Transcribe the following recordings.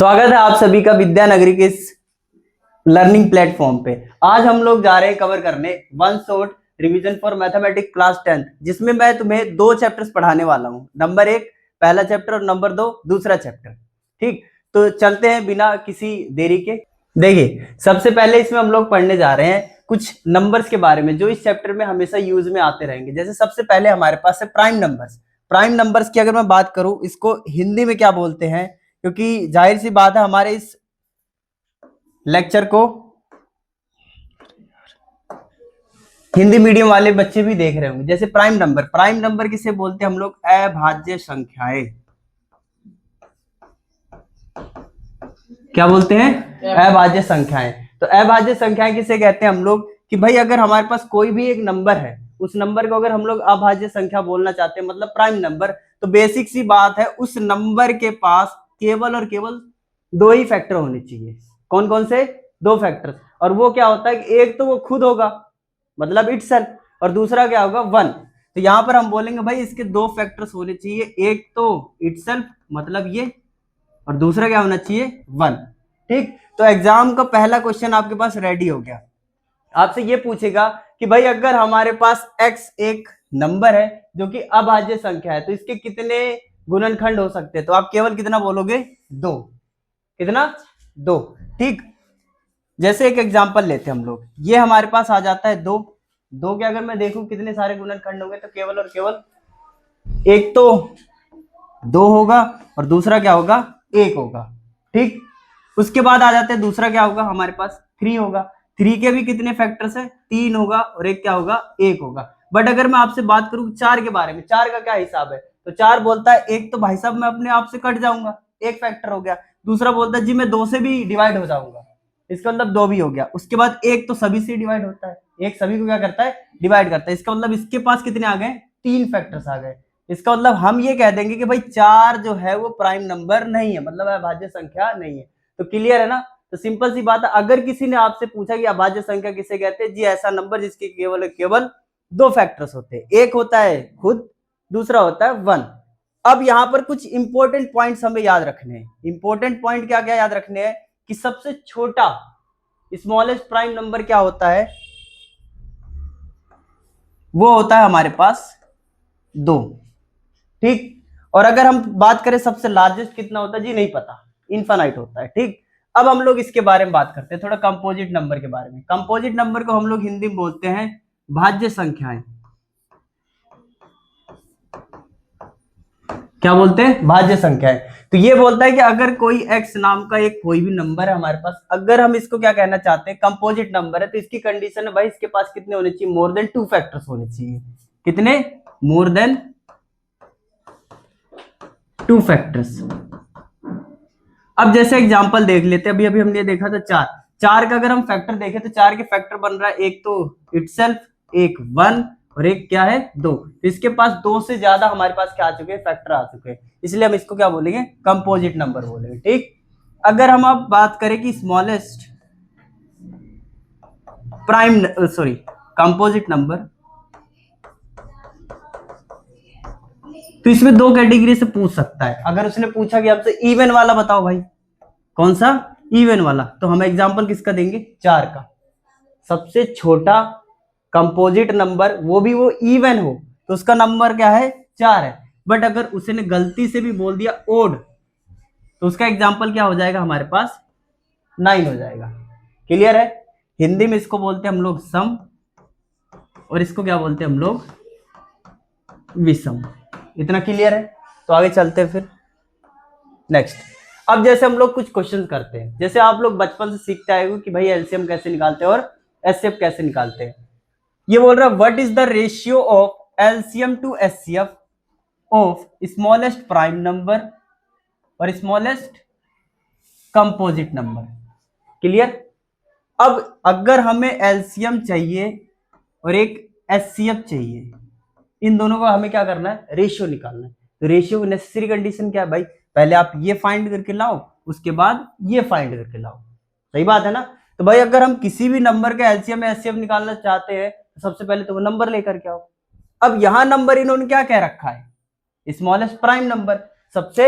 स्वागत है आप सभी का विद्यानगरी के इस लर्निंग प्लेटफॉर्म पे। आज हम लोग जा रहे हैं कवर करने one shot revision for mathematics class 10th, जिसमें मैं तुम्हें दो चैप्टर्स पढ़ाने वाला हूं। नंबर 1 पहला चैप्टर और नंबर 2 दूसरा चैप्टर। ठीक, तो चलते हैं बिना किसी देरी के। देखिए, सबसे पहले इसमें हम लोग पढ़ने जा रहे हैं कुछ नंबर्स के बारे में जो इस चैप्टर में हमेशा यूज में आते रहेंगे। जैसे सबसे पहले हमारे पास है प्राइम नंबर्स। प्राइम नंबर्स की अगर मैं बात करूं, इसको हिंदी में क्या बोलते हैं, क्योंकि जाहिर सी बात है हमारे इस लेक्चर को हिंदी मीडियम वाले बच्चे भी देख रहे होंगे। जैसे प्राइम नंबर किसे बोलते हैं हम लोग? अभाज्य संख्याएं। क्या बोलते हैं? अभाज्य संख्याएं। तो अभाज्य संख्याएं किसे कहते हैं हम लोग? कि भाई अगर हमारे पास कोई भी एक नंबर है, उस नंबर को अगर हम लोग अभाज्य संख्या बोलना चाहते हैं, मतलब प्राइम नंबर, तो बेसिक सी बात है उस नंबर के पास केवल और केवल दो ही फैक्टर होने चाहिए। कौन कौन से? दो फैक्टर। और वो क्या होता है कि एक तो वो खुद होगा, मतलब इटसेल्फ, और दूसरा क्या होगा? वन। तो यहां पर हम बोलेंगे भाई इसके दो फैक्टर्स होने चाहिए, एक तो इटसेल्फ मतलब ये, और दूसरा क्या होना चाहिए? वन। ठीक, तो एग्जाम का पहला क्वेश्चन आपके पास रेडी हो गया। आपसे ये पूछेगा कि भाई अगर हमारे पास x एक नंबर है जो कि अभाज्य संख्या है, तो इसके कितने गुणनखंड हो सकते हैं? तो आप केवल कितना बोलोगे? दो। कितना? दो। ठीक, जैसे एक एग्जांपल लेते हैं हम लोग, ये हमारे पास आ जाता है दो। दो के अगर मैं देखूं कितने सारे गुणनखंड होंगे, तो केवल और केवल एक तो दो होगा और दूसरा क्या होगा? एक होगा। ठीक, उसके बाद आ जाते हैं दूसरा क्या होगा हमारे पास? थ्री होगा। थ्री के भी कितने फैक्टर्स है? तीन होगा और एक क्या होगा? एक होगा। बट अगर मैं आपसे बात करूं चार के बारे में, चार का क्या हिसाब है? तो चार बोलता है एक तो भाई साहब मैं अपने आप से कट जाऊंगा, एक फैक्टर हो गया। दूसरा बोलता है जी मैं दो से भी डिवाइड हो जाऊंगा, इसका मतलब दो भी हो गया। उसके बाद एक तो सभी से डिवाइड होता है, एक सभी को क्या करता है? डिवाइड करता है। इसका मतलब इसके पास कितने आ गए? तीन फैक्टर्स आ गए। इसका मतलब हम ये कह देंगे कि भाई चार जो है वो प्राइम नंबर नहीं है, मतलब अभाज्य संख्या नहीं है। तो क्लियर है ना? तो सिंपल सी बात है, अगर किसी ने आपसे पूछा कि अभाज्य संख्या किसे कहते हैं, जी ऐसा नंबर जिसके केवल केवल दो फैक्टर्स होते हैं, एक होता है खुद, दूसरा होता है वन। अब यहां पर कुछ इंपॉर्टेंट पॉइंट्स हमें याद रखने हैं। इंपॉर्टेंट पॉइंट क्या क्या याद रखने हैं? कि सबसे छोटा स्मॉलेस्ट प्राइम नंबर क्या होता है? वो होता है हमारे पास दो। ठीक, और अगर हम बात करें सबसे लार्जेस्ट कितना होता है, जी नहीं पता, इनफाइनाइट होता है। ठीक, अब हम लोग इसके बारे में बात करते हैं थोड़ा कंपोजिट नंबर के बारे में। कंपोजिट नंबर को हम लोग हिंदी में बोलते हैं भाज्य संख्याएं। क्या बोलते हैं? भाज्य संख्याएं। तो ये बोलता है कि अगर कोई x नाम का एक कोई भी नंबर है हमारे पास, अगर हम इसको क्या कहना चाहते हैं? कंपोजिट नंबर है, तो इसकी कंडीशन है भाई इसके पास कितने होने चाहिए? मोर देन टू फैक्टर्स होने चाहिए। कितने? More than two factors. अब जैसे एग्जांपल देख लेते हैं, अभी अभी हमने देखा था चार। चार का अगर हम फैक्टर देखें तो चार के फैक्टर बन रहा है एक तो इटसेल्फ, एक वन, और एक क्या है? दो। तो इसके पास दो से ज्यादा हमारे पास क्या आ चुके हैं? फैक्टर आ चुके हैं। इसलिए हम इसको क्या बोलेंगे? कंपोजिट नंबर बोलेंगे। ठीक, अगर हम अब बात करें कि smallest prime sorry composite number, तो इसमें दो कैटेगरी से पूछ सकता है। अगर उसने पूछा कि हमसे इवन वाला बताओ भाई, कौन सा? इवन वाला, तो हम एग्जांपल किसका देंगे? चार का। सबसे छोटा कंपोजिट नंबर, वो भी वो इवन हो, तो उसका नंबर क्या है? चार है। बट अगर उसने गलती से भी बोल दिया ओड, तो उसका एग्जांपल क्या हो जाएगा हमारे पास? 9 हो जाएगा। क्लियर है? हिंदी में इसको बोलते हैं हम लोग सम, और इसको क्या बोलते हैं हम लोग? विषम। इतना क्लियर है? तो आगे चलते हैं फिर नेक्स्ट। अब जैसे हम लोग कुछ क्वेश्चंस करते हैं, जैसे आप लोग बचपन से सीखते आए हो कि भाई एलसीएम कैसे निकालते हैं और एचसीएफ कैसे निकालते हैं। ये बोल रहा है what is the ratio of LCM two HCF of smallest prime number और स्मॉलेस्ट कंपोजिट नंबर। क्लियर? अब अगर हमें एलसीएम चाहिए और एक एचसीएफ चाहिए, इन दोनों का हमें क्या करना है? रेशियो निकालना है। तो रेशियो नेसेसरी कंडीशन क्या है भाई? पहले आप ये फाइंड करके लाओ, उसके बाद ये फाइंड करके लाओ। सही बात है ना? तो भाई अगर हम किसी भी नंबर का एलसीएम या एचसीएफ निकालना चाहते हैं, तो सबसे पहले तो वो नंबर लेकर के आओ। अब यहां नंबर इन्होंने क्या कह रखा है? स्मॉलेस्ट प्राइम नंबर, सबसे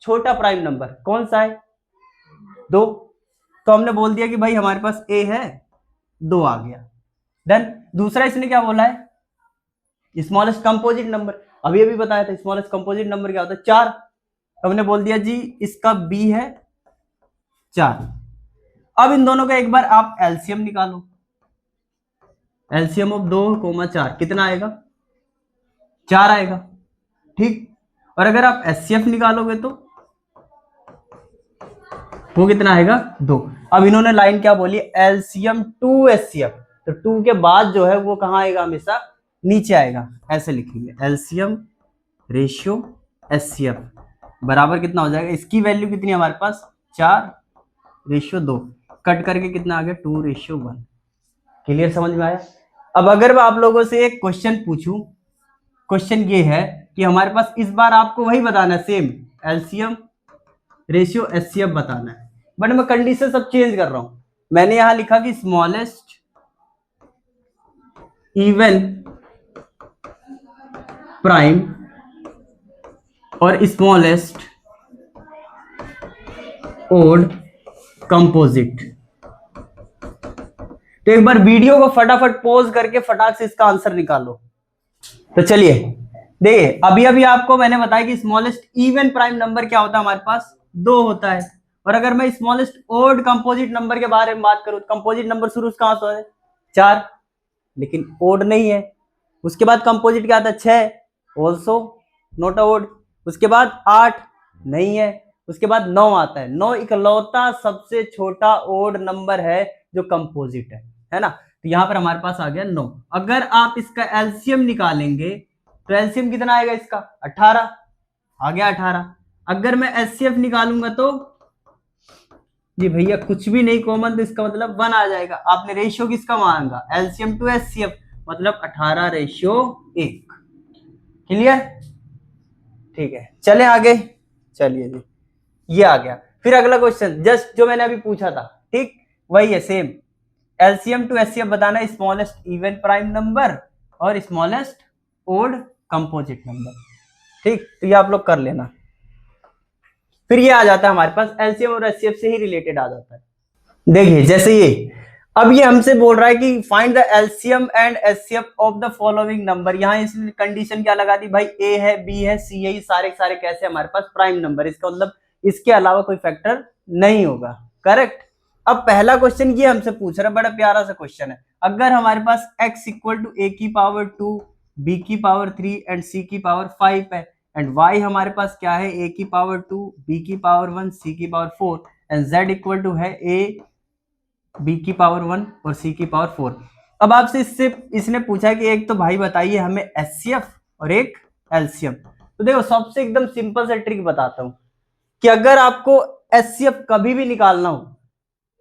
छोटा प्राइम नंबर कौन सा है? 2, तो हमने बोल दिया कि भाई हमारे पास ए है, 2 आ गया। देन दूसरा इसने क्या बोला है, स्मॉलेस्ट कंपोजिट नंबर, अभी अभी बताया था स्मॉलेस्ट कंपोजिट नंबर क्या होता है, 4। तो हमने बोल दिया जी इसका बी है 4। अब इन दोनों का एक बार आप एलसीएम निकालो, एलसीएम ऑफ 2, 4 कितना आएगा, 4 आएगा, ठीक। और अगर आप एचसीएफ निकालोगे तो वो कितना आएगा, 2। अब इन्होंने लाइन क्या बोली, एलसीएम टू एचसीएफ, तो 2 के बाद जो है वो कहाँ आएगा, हमेशा नीचे आएगा, ऐसे लिखेंगे एलसीएम रेशियो एचसीएफ बराबर कितना हो जाएगा, इसकी वैल्यू कितनी है हमारे पास 4:2, कट करके कितना आ गया 2:1। क्लियर, समझ में आया। अब अगर मैं आप लोगों से एक क्वेश्चन पूछूं, क्वेश्चन ये है कि हमारे पास इस बार आपको वही बताना है, सेम एलसीएम रेशियो एचसीएफ बताना है, बट मैं कंडीशन सब चेंज कर रहा हूं। मैंने यहां लिखा कि स्मॉलेस्ट इवन प्राइम और स्मॉलेस्ट ओड कंपोजिट। तो एक बार वीडियो को फटाफट पॉज करके फटाक से इसका आंसर निकालो। तो चलिए देखिए, अभी अभी आपको मैंने बताया कि स्मॉलेस्ट इवन प्राइम नंबर क्या होता है, हमारे पास 2 होता है। और अगर मैं स्मॉलेस्ट ओड कंपोजिट नंबर के बारे में बात करूं, कंपोजिट नंबर शुरू कहां से है, 4, लेकिन ओड नहीं है। उसके बाद कंपोजिट क्या आता है, 6, ऑल्सो नॉट ओड। उसके बाद 8 नहीं है। उसके बाद 9 आता है, 9 इकलौता सबसे छोटा ओड नंबर है जो कंपोजिट है ना। तो यहां पर हमारे पास आ गया 9। अगर आप इसका एलसीएम निकालेंगे तो एलसीएम कितना आएगा इसका, 18 आ गया 18। अगर मैं एचसीएफ निकालूंगा तो जी भैया कुछ भी नहीं कॉमन, तो इसका मतलब 1 आ जाएगा। आपने रेशियो किसका मांगा, एलसीएम टू एचसीएफ, मतलब 18:1। क्लियर, ठीक है, चले आगे। चलिए जी, ये आ गया। फिर अगला क्वेश्चन जस्ट जो मैंने अभी पूछा था, ठीक वही है, सेम एलसीएम टू एचसीएफ बताना, स्मॉलेस्ट इवन प्राइम नंबर और स्मॉलेस्ट ओड कंपोजिट नंबर, ठीक। तो ये आप लोग कर लेना। फिर ये आ जाता है हमारे पास एलसीएम और एचसीएफ से ही रिलेटेड आ जाता है। देखिए जैसे ये, अब ये हमसे बोल रहा है कि find the LCM and HCF of the following number. यहाँ इसने कंडीशन क्या लगा दी भाई, ए है, बी है, सी है, सारे सारे कैसे हमारे पास प्राइम नंबर, इसका मतलब इसके अलावा कोई फैक्टर नहीं होगा, करेक्ट। अब पहला क्वेश्चन ये हमसे पूछ रहा है, बड़ा प्यारा सा क्वेश्चन है। अगर हमारे पास x इक्वल टू a की पावर 2, b की पावर 3 एंड c की पावर 5 है, एंड y हमारे पास क्या है, a की पावर 2, b की पावर 1, c की power 4, and z equal to है a b की पावर 1 और c की पावर 4। अब आपसे इसने पूछा कि एक तो भाई बताइए हमें एचसीएफ और एक एलसीएम। तो देखो सबसे एकदम सिंपल सा ट्रिक बताता हूं कि अगर आपको एचसीएफ कभी भी निकालना हो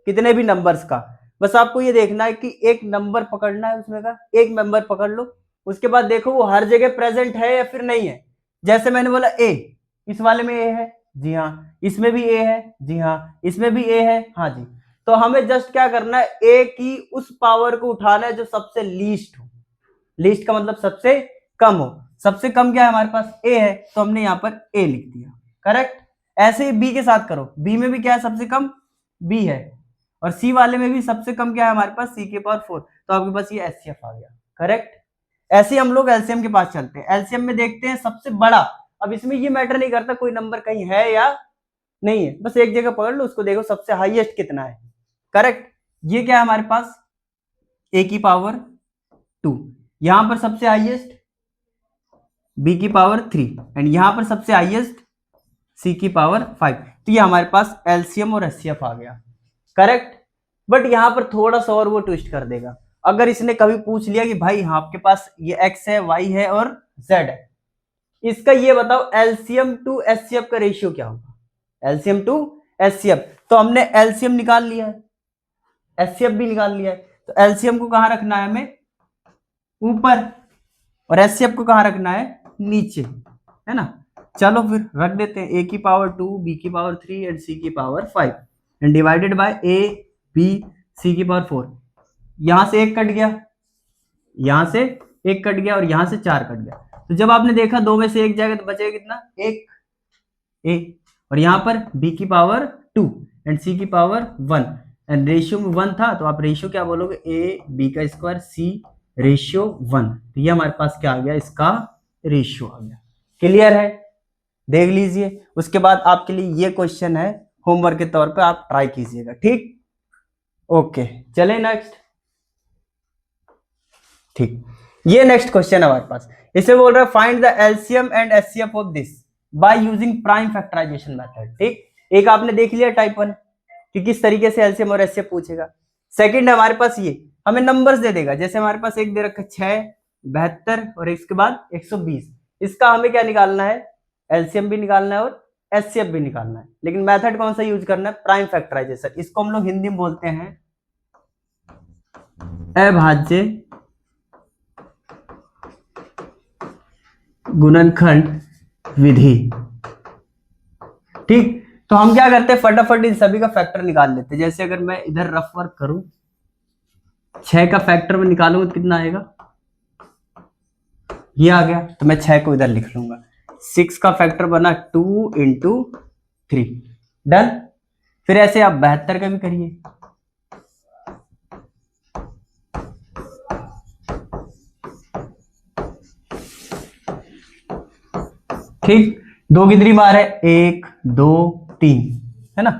कितने भी नंबर्स का, बस आपको ये देखना है कि एक नंबर पकड़ना है, उसमें का एक नंबर पकड़ लो, उसके बाद देखो वो हर जगह प्रेजेंट है या फिर नहीं है। जैसे मैंने बोला ए, इस वाले में ए है, जी हाँ, इसमें भी ए है, जी हाँ, इसमें भी ए है, हाँ जी। तो हमें जस्ट क्या करना है, ए की उस पावर को उठाना है जो सबसे लीस्ट हो। लीस्ट का मतलब सबसे कम हो। सबसे कम क्या है हमारे पास, ए है, तो हमने यहां पर ए लिख दिया, करेक्ट। ऐसे ही बी के साथ करो, बी में भी क्या है सबसे कम, बी है, और सी वाले में भी सबसे कम क्या है हमारे पास, सी के पावर 4, तो आपके पास ये एचसीएफ आ गया, करेक्ट। ऐसे ही हम लोग एलसीएम के पास चलते हैं, एलसीएम में देखते हैं सबसे बड़ा। अब इसमें ये मैटर नहीं करता कोई नंबर कहीं है या नहीं है, बस एक जगह पकड़ लो, उसको देखो सबसे हाईएस्ट कितना है, करेक्ट। ये क्या है हमारे पास, ए की पावर 2, यहां पर सबसे हाईएस्ट बी की पावर 3, एंड यहां पर सबसे हाईएस्ट सी की पावर 5। तो ये हमारे पास एलसीएम और एचसीएफ आ गया, करेक्ट। बट यहां पर थोड़ा सा और वो ट्विस्ट कर देगा। अगर इसने कभी पूछ लिया कि भाई हाँ आपके पास ये x है, y है और z है, इसका ये बताओ एलसीएम टू एचसीएफ का रेशियो क्या होगा, एलसीएम टू एचसीएफ। तो हमने एलसीएम निकाल लिया है, एचसीएफ भी निकाल लिया है, तो एलसीएम को कहां रखना है हमें, ऊपर, और एचसीएफ को कहां रखना है, नीचे, है ना। चलो फिर रख देते हैं, a की पावर 2, b की पावर 3 एंड c की power 5, and divided by a, b, c की पावर 4। यहां से एक कट गया, यहां से एक कट गया, और यहां से 4 कट गया। तो जब आपने देखा 2 में से एक जाएगा तो बचेगा कितना, एक, a, और यहां पर b की पावर 2 एंड सी की पावर 1 एंड रेशियो में 1 था, तो आप रेशियो क्या बोलोगे, ए बी का स्क्वायर सी रेशियो 1। तो ये हमारे पास क्या आ गया, इसका रेशियो आ गया। क्लियर है, देख लीजिए। उसके बाद आपके लिए ये क्वेश्चन है, होमवर्क के तौर पे आप ट्राई कीजिएगा, ठीक। ओके, चले नेक्स्ट। ठीक, ये नेक्स्ट क्वेश्चन है हमारे पास। इसे बोल रहा है find the LCM and HCF of this by using prime factorisation method. ठीक, एक आपने देख लिया टाइप 1 कि किस तरीके से एलसीएम और एचसीएफ पूछेगा। सेकंड है हमारे पास ये हमें नंबर्स दे देगा, जैसे हमारे पास एक दे रखा है 6, 72 और इसके बाद 120। इसका हमें क्या निकालना है, एलसीएम भी निकालना है और एचसीएफ भी निकालना है। लेकिन मेथड कौन सा यूज करना है, प्राइम फैक्टराइजेशन। इसको हम लोग हिंदी में बोलते हैं अभाज्य गुणनखंड विधि। ठीक, तो हम क्या करते हैं, फटाफट इन सभी का फैक्टर निकाल लेते हैं। जैसे अगर मैं इधर रफ वर्क करूं, 6 का फैक्टर में निकालूंगा तो कितना आएगा, ये आ गया, तो मैं 6 को इधर लिख लूंगा। 6 का फैक्टर बना 2 इंटू 3, डन। फिर ऐसे आप 72 का भी करिए। ठीक, 2 कितनी बार है, 1 2 3 है ना,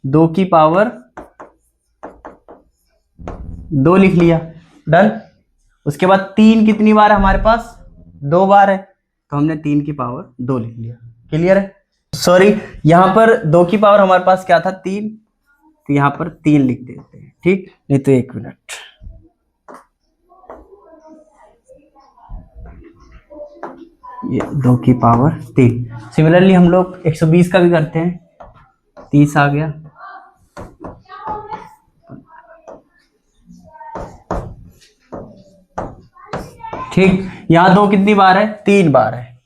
2 की पावर 2 लिख लिया, डन। उसके बाद 3 कितनी बार है हमारे पास, 2 बार है, तो हमने 3 की पावर 2 लिख लिया। क्लियर है, सॉरी यहां पर 2 की पावर हमारे पास क्या था, 3, तो यहां पर 3 लिख देते हैं। ठीक, नहीं तो 1 मिनट, ये 2 की पावर 3। सिमिलरली हम लोग 120 का भी करते हैं, 30 आ गया, ठीक। यहां 2 कितनी बार है, 3 बार है,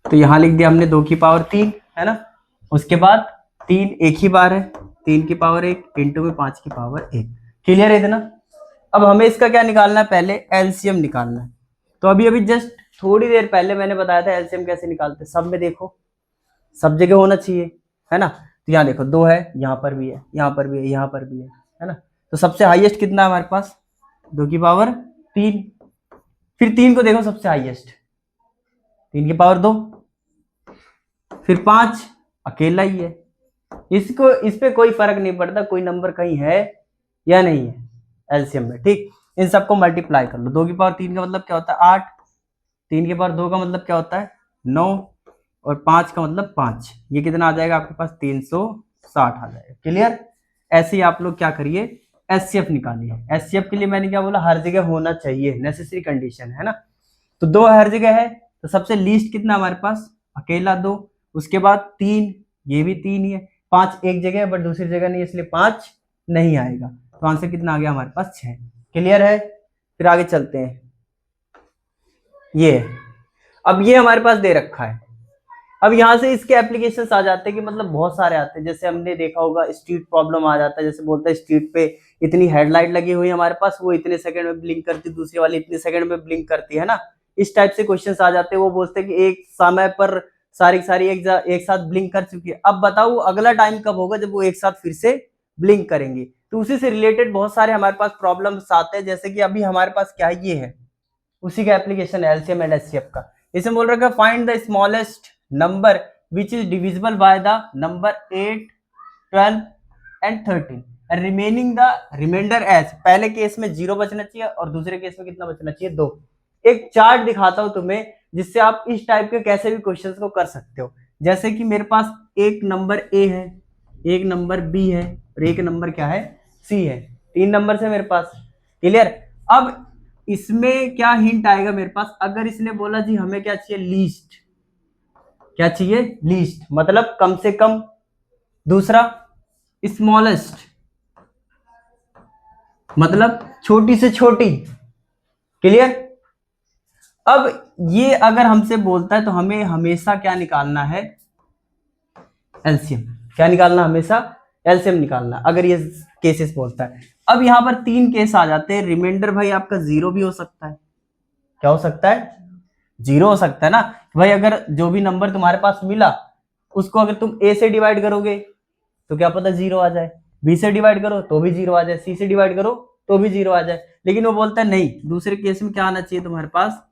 तो यहां लिख दिया हमने 2 की पावर 3 है ना। उसके बाद 3 एक ही बार है, 3 की पावर 1 इंटू में 5 की पावर 1। क्लियर है इतना। अब हमें इसका क्या निकालना है, पहले एलसीएम निकालना है। तो अभी अभी जस्ट थोड़ी देर पहले मैंने बताया था एलसीएम कैसे निकालते हैं। सब में देखो, सब जगह होना चाहिए, है ना। तो यहाँ देखो 2 है, यहाँ पर भी है, यहाँ पर भी है, यहाँ पर भी है ना। तो सबसे हाईएस्ट कितना है हमारे पास, 2 की पावर 3। फिर 3 को देखो सबसे हाईएस्ट, 3 की पावर 2, फिर 5 अकेला ही है। इसको इस पे कोई फर्क नहीं पड़ता कोई नंबर कहीं है या नहीं है एलसीएम में। ठीक, इन सबको मल्टीप्लाई कर लो। 2 की पावर 3 का मतलब क्या होता है 8, 3 की पावर 2 का मतलब क्या होता है 9 और 5 का मतलब 5। ये कितना आ जाएगा आपके पास 360 आ जाएगा। क्लियर। ऐसे ही आप लोग क्या करिए एचसीएफ निकालिए। एचसीएफ के लिए मैंने क्या बोला, हर जगह होना चाहिए, नेसेसरी कंडीशन है ना। तो 2 हर जगह है, तो सबसे लीस्ट कितना हमारे पास अकेला 2। उसके बाद 3, ये भी 3 ही है। 5 एक जगह है बट दूसरी जगह नहीं, इसलिए 5 नहीं आएगा। तो आंसर कितना आ गया हमारे पास 6। क्लियर है। फिर आगे चलते हैं, ये अब ये हमारे पास दे रखा है। अब यहां से इसके एप्लीकेशंस आ जाते हैं कि मतलब बहुत सारे आते हैं। जैसे हमने देखा होगा स्ट्रीट प्रॉब्लम आ जाता है, जैसे बोलते हैं स्ट्रीट पे इतनी हेडलाइट लगी हुई है हमारे पास, वो इतने सेकंड में ब्लिंक करती, दूसरी वाली इतने सेकंड में ब्लिंक करती है ना। इस टाइप से क्वेश्चंस आ जाते हैं। वो बोलते हैं कि एक समय पर सारी एक साथ ब्लिंक कर चुकी है। अब बताओ अगला टाइम कब होगा जब वो एक साथ फिर से ब्लिंक करेंगे। तो उसी से रिलेटेड बहुत सारे हमारे पास प्रॉब्लम्स आते हैं। जैसे कि अभी हमारे पास क्या है, ये है उसी का एप्लीकेशन है एलसीएम एंड एचसीएफ का। इसमें बोल रखा है find the smallest number which is divisible by the number 8, 12 and 13 and remaining the reminder as. पहले केस में 0 बचना चाहिए और दूसरे केस में कितना बचना चाहिए 2। एक चार्ट दिखाता हूं तुम्हें जिससे आप इस टाइप के कैसे भी क्वेश्चंस को कर सकते हो। जैसे कि मेरे पास एक नंबर ए है, एक नंबर बी है और एक नंबर क्या है सी है। 3 नंबर है मेरे पास। क्लियर। अब इसमें क्या हिंट आएगा मेरे पास, अगर इसने बोला जी हमें क्या चाहिए लीस्ट, क्या चाहिए लीस्ट मतलब कम से कम। दूसरा स्मॉलेस्ट मतलब छोटी से छोटी। क्लियर। अब ये अगर हमसे बोलता है तो हमें हमेशा क्या निकालना है एलसीएम। क्या निकालना, हमेशा एलसीएम निकालना अगर ये केसेस बोलता है। अब यहां पर 3 केस आ जाते हैं। रिमाइंडर भाई आपका 0 भी हो सकता है। क्या हो सकता है 0 हो सकता है ना। भाई अगर जो भी नंबर तुम्हारे पास मिला उसको अगर तुम a से डिवाइड करोगे तो क्या पता 0 आ जाए, b से डिवाइड करो तो भी 0 आ जाए, c से डिवाइड करो तो भी 0 आ जाए। लेकिन वो बोलता है नहीं, दूसरे केस में क्या आना चाहिए तुम्हारे पास,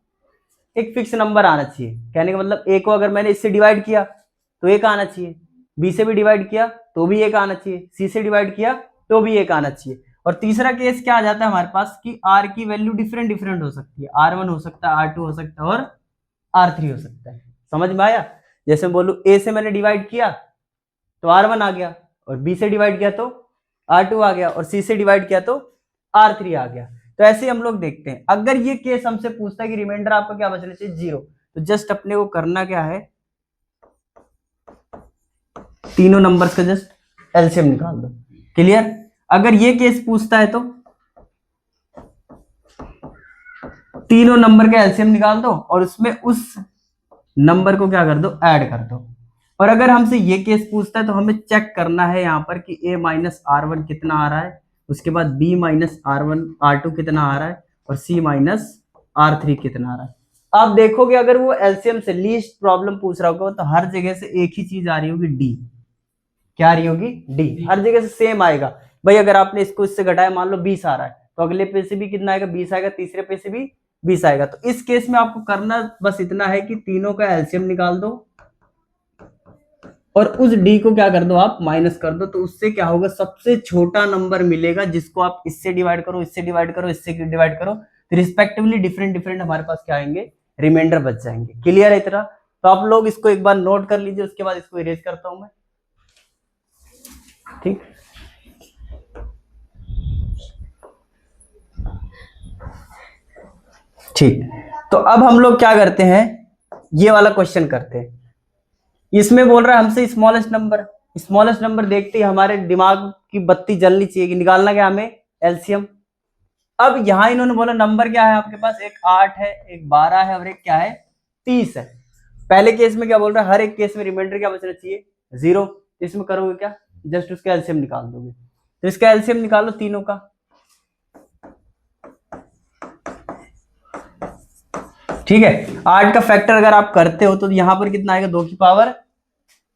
एक फिक्स नंबर आना चाहिए। कहने का मतलब a को अगर मैंने इससे डिवाइड किया तो 1 आना चाहिए, b से भी डिवाइड किया तो भी 1 आना चाहिए, c से डिवाइड किया तो भी 1 आना चाहिए। और तीसरा केस क्या आ जाता है हमारे पास कि r की वैल्यू डिफरेंट डिफरेंट हो सकती है, r1 हो सकता है, r2 हो सकता है और r3 हो सकता है। समझ में आया? जैसे मैं बोलूं a से मैंने डिवाइड किया तो r1 आ गया, और b से डिवाइड किया तो r2 आ गया, और c से डिवाइड किया तो r3 आ गया। तो ऐसे हम लोग देखते हैं। अगर ये केस हमसे पूछता है कि रिमाइंडर आपका क्या बचना चाहिए 0, तो जस्ट अपने को करना क्या है, तीनों नंबर्स का जस्ट एलसीएम निकाल दो। क्लियर? अगर ये केस पूछता है तो तीनों नंबर का एलसीएम निकाल दो और उसमें उस नंबर को क्या कर दो, ऐड कर दो। और अगर हमसे ये केस पूछता है तो हमें चेक करना है यहाँ पर कि a माइनस r1 कितना आ रहा है, उसके बाद b माइनस r2 कितना आ रहा है, और c माइनस r3 कितना आ रहा है। आप देखोगे अगर वो एलसीएम से लीस्ट प्रॉब्लम पूछ रहा होगा तो हर जगह से एक ही चीज आ रही होगी, d। क्या आ रही होगी? d। हर जगह से सेम आएगा। भाई अगर आपने इसको इससे घटाया, मान लो 20 आ रहा है, तो अगले पे से भी कितना आएगा? 20 आएगा, तीसरे पे से भी 20 आएगा। तो इस केस में आपको करना बस इतना है कि तीनों का एलसीएम निकाल दो और उस d को क्या कर दो, आप माइनस कर दो। तो उससे क्या होगा, सबसे छोटा नंबर मिलेगा जिसको आप इससे डिवाइड करो, इससे डिवाइड करो, इससे डिवाइड करो, तो रिस्पेक्टिवली डिफरेंट डिफरेंट हमारे पास क्या आएंगे, रिमाइंडर बच जाएंगे। क्लियर है इतना? तो आप लोग इसको एक बार नोट कर लीजिए, उसके बाद इसको इरेज करता हूं मैं। ठीक, ठीक। तो अब हम लोग क्या करते हैं, ये वाला क्वेश्चन करते हैं। इसमें बोल रहा है हमसे स्मॉलेस्ट नंबर। स्मॉलेस्ट नंबर देखते ही हमारे दिमाग की बत्ती जलनी चाहिए कि निकालना क्या हमें, एलसीएम। अब यहां इन्होंने बोला नंबर क्या है आपके पास, एक 8 है, एक 12 है और एक क्या है, 30 है। पहले केस में क्या बोल रहा है, हर एक केस में रिमाइंडर क्या बचना चाहिए, 0। इसमें करोगे क्या, जस्ट उसका एलसीएम निकाल दोगे। तो इसका एलसीएम निकालो तीनों का। ठीक है, 8 का फैक्टर अगर आप करते हो तो यहां पर कितना आएगा, 2 की पावर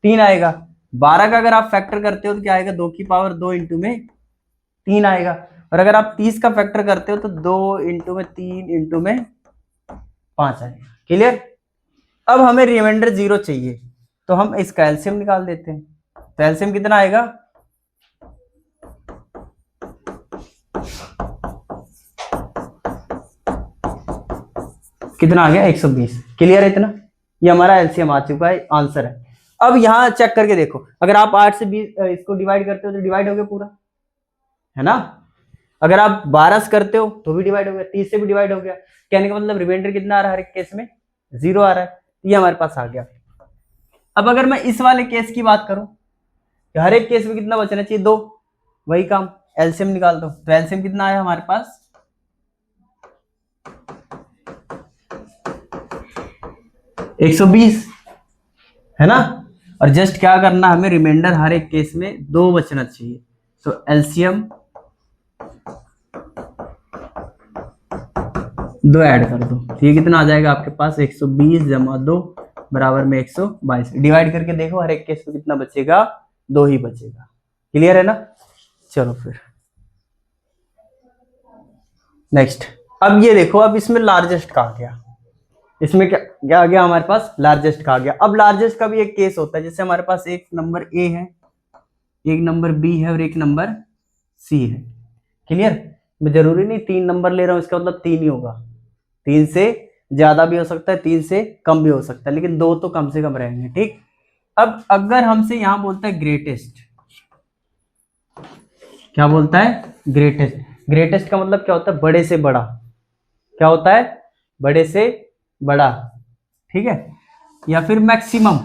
3 आएगा। 12 का अगर आप फैक्टर करते हो तो क्या आएगा, 2 की पावर 2 इंटू में 3 आएगा। और अगर आप 30 का फैक्टर करते हो तो 2 इंटू में 3 इंटू में 5 आएगा। क्लियर? अब हमें रिमाइंडर 0 चाहिए, तो हम इसका एलसीएम निकाल देते हैं। तो एलसीएम कितना आएगा, कितना आ गया, 120। क्लियर है इतना? ये हमारा एलसीएम आ चुका है, आंसर है। अब यहां चेक करके देखो, अगर आप 8 से 20 इसको डिवाइड करते हो तो डिवाइड हो गया पूरा, है ना? अगर आप 12 से करते हो तो भी डिवाइड हो गया, 30 से भी डिवाइड हो गया। कहने का मतलब रिमाइंडर कितना आ रहा है, हर एक केस में 0 आ रहा है। ये हमारे पास आ गया। अब अगर मैं इस वाले केस की बात करूं, तो हर एक केस में कितना बचना चाहिए, 2। वही काम, एलसीएम निकाल दो। तो एलसीएम कितना आया हमारे पास, 120, है ना? और जस्ट क्या करना, हमें रिमाइंडर हर एक केस में 2 बचना चाहिए। तो एलसीएम 2 ऐड कर दो, तो ये कितना आ जाएगा आपके पास, 120 जमा 2 बराबर में 122। डिवाइड करके देखो, हर एक केस में कितना बचेगा, 2 ही बचेगा। क्लियर है ना? चलो फिर नेक्स्ट। अब ये देखो, अब इसमें लार्जेस्ट का आ गया। इसमें क्या क्या आ गया हमारे पास, लार्जेस्ट का आ गया। अब लार्जेस्ट का भी एक केस होता है, जैसे हमारे पास एक नंबर ए है, एक नंबर बी है और एक नंबर सी है। क्लियर? मैं जरूरी नहीं 3 नंबर ले रहा हूं इसका मतलब 3 ही होगा, 3 से ज्यादा भी हो सकता है, 3 से कम भी हो सकता है, लेकिन 2 तो कम से कम रहेंगे। ठीक, अब अगर हमसे यहां बोलता है ग्रेटेस्ट, क्या बोलता है, ग्रेटेस्ट। ग्रेटेस्ट का मतलब क्या होता है, बड़े से बड़ा। क्या होता है, बड़े से बड़ा। ठीक है, या फिर मैक्सिमम।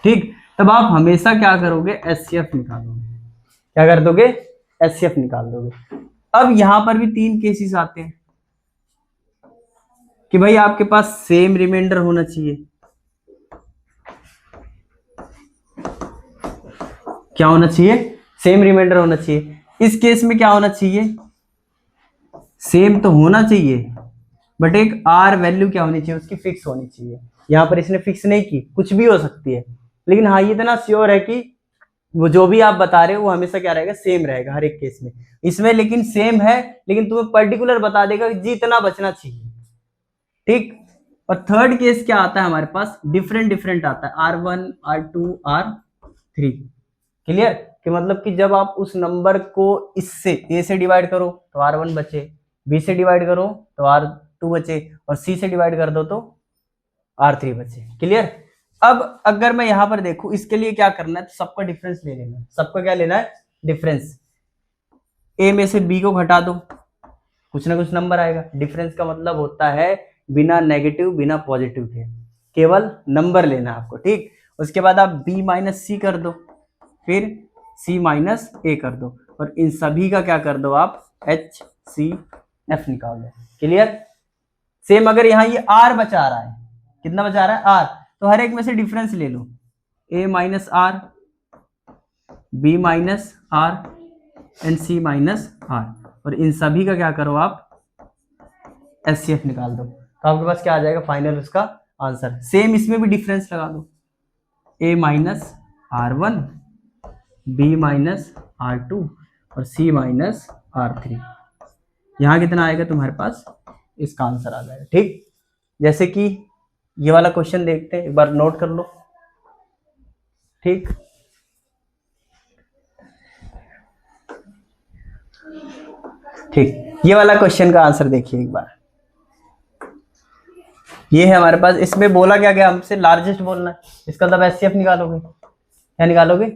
ठीक, तब आप हमेशा क्या करोगे, एचसीएफ निकालोगे। क्या कर दोगे, एचसीएफ निकाल दोगे। अब यहां पर भी 3 केसेस आते हैं कि भाई आपके पास सेम रिमाइंडर होना चाहिए। क्या होना चाहिए, सेम रिमाइंडर होना चाहिए। इस केस में क्या होना चाहिए, सेम तो होना चाहिए, बट एक आर वैल्यू क्या होनी चाहिए, उसकी फिक्स होनी चाहिए। यहाँ पर इसने फिक्स नहीं की, कुछ भी हो सकती है, लेकिन हाँ ये इतना श्योर है कि वो जो भी आप बता रहे हो वो हमेशा क्या रहेगा, सेम रहेगा हर एक केस में। इसमें लेकिन सेम है, लेकिन तुम्हें पर्टिकुलर बता देगा कि जी इतना बचना चाहिए, ठीक। और थर्ड केस क्या आता है हमारे पास, डिफरेंट डिफरेंट आता है, R1 R2 R3। क्लियर, कि मतलब कि जब आप उस नंबर को इससे A से डिवाइड करो तो R1 बचे, B से डिवाइड करो तो R2 बचे, और C से डिवाइड कर दो तो R3 बचे। क्लियर। अब अगर मैं यहां पर देखूं, इसके लिए क्या करना है, तो सबका डिफरेंस ले लेना है। सबका क्या लेना है, डिफरेंस। A में से B को घटा दो, कुछ ना कुछ नंबर आएगा। डिफरेंस का मतलब होता है बिना नेगेटिव बिना पॉजिटिव के, केवल नंबर लेना आपको, ठीक। उसके बाद आप B माइनस सी कर दो, फिर C माइनस ए कर दो, और इन सभी का क्या कर दो आप, HCF निकाल दो। क्लियर। सेम अगर यहाँ ये R बचा रहा है, कितना बचा रहा है, R, तो हर एक में से डिफरेंस ले लो, A minus R, B minus R and C minus R, और इन सभी का क्या करो आप, HCF निकाल दो, तो आपके पास क्या आ जाएगा फाइनल उसका आंसर। सेम इसमें भी डिफरेंस लगा दो, A minus R1, B minus R2 और C माइनस R3। यहाँ कितना आएगा तुम्हारे पास, इसका आंसर आ जाएगा, ठीक। जैसे कि ये वाला क्वेश्चन देखते हैं, एक बार नोट कर लो, ठीक। ठीक, ये वाला क्वेश्चन का आंसर देखिए एक बार। ये है हमारे पास, इसमें बोला क्या गया हमसे, लार्जेस्ट बोलना है, इसका मतलब HCF निकालोगे। क्या निकालोगे,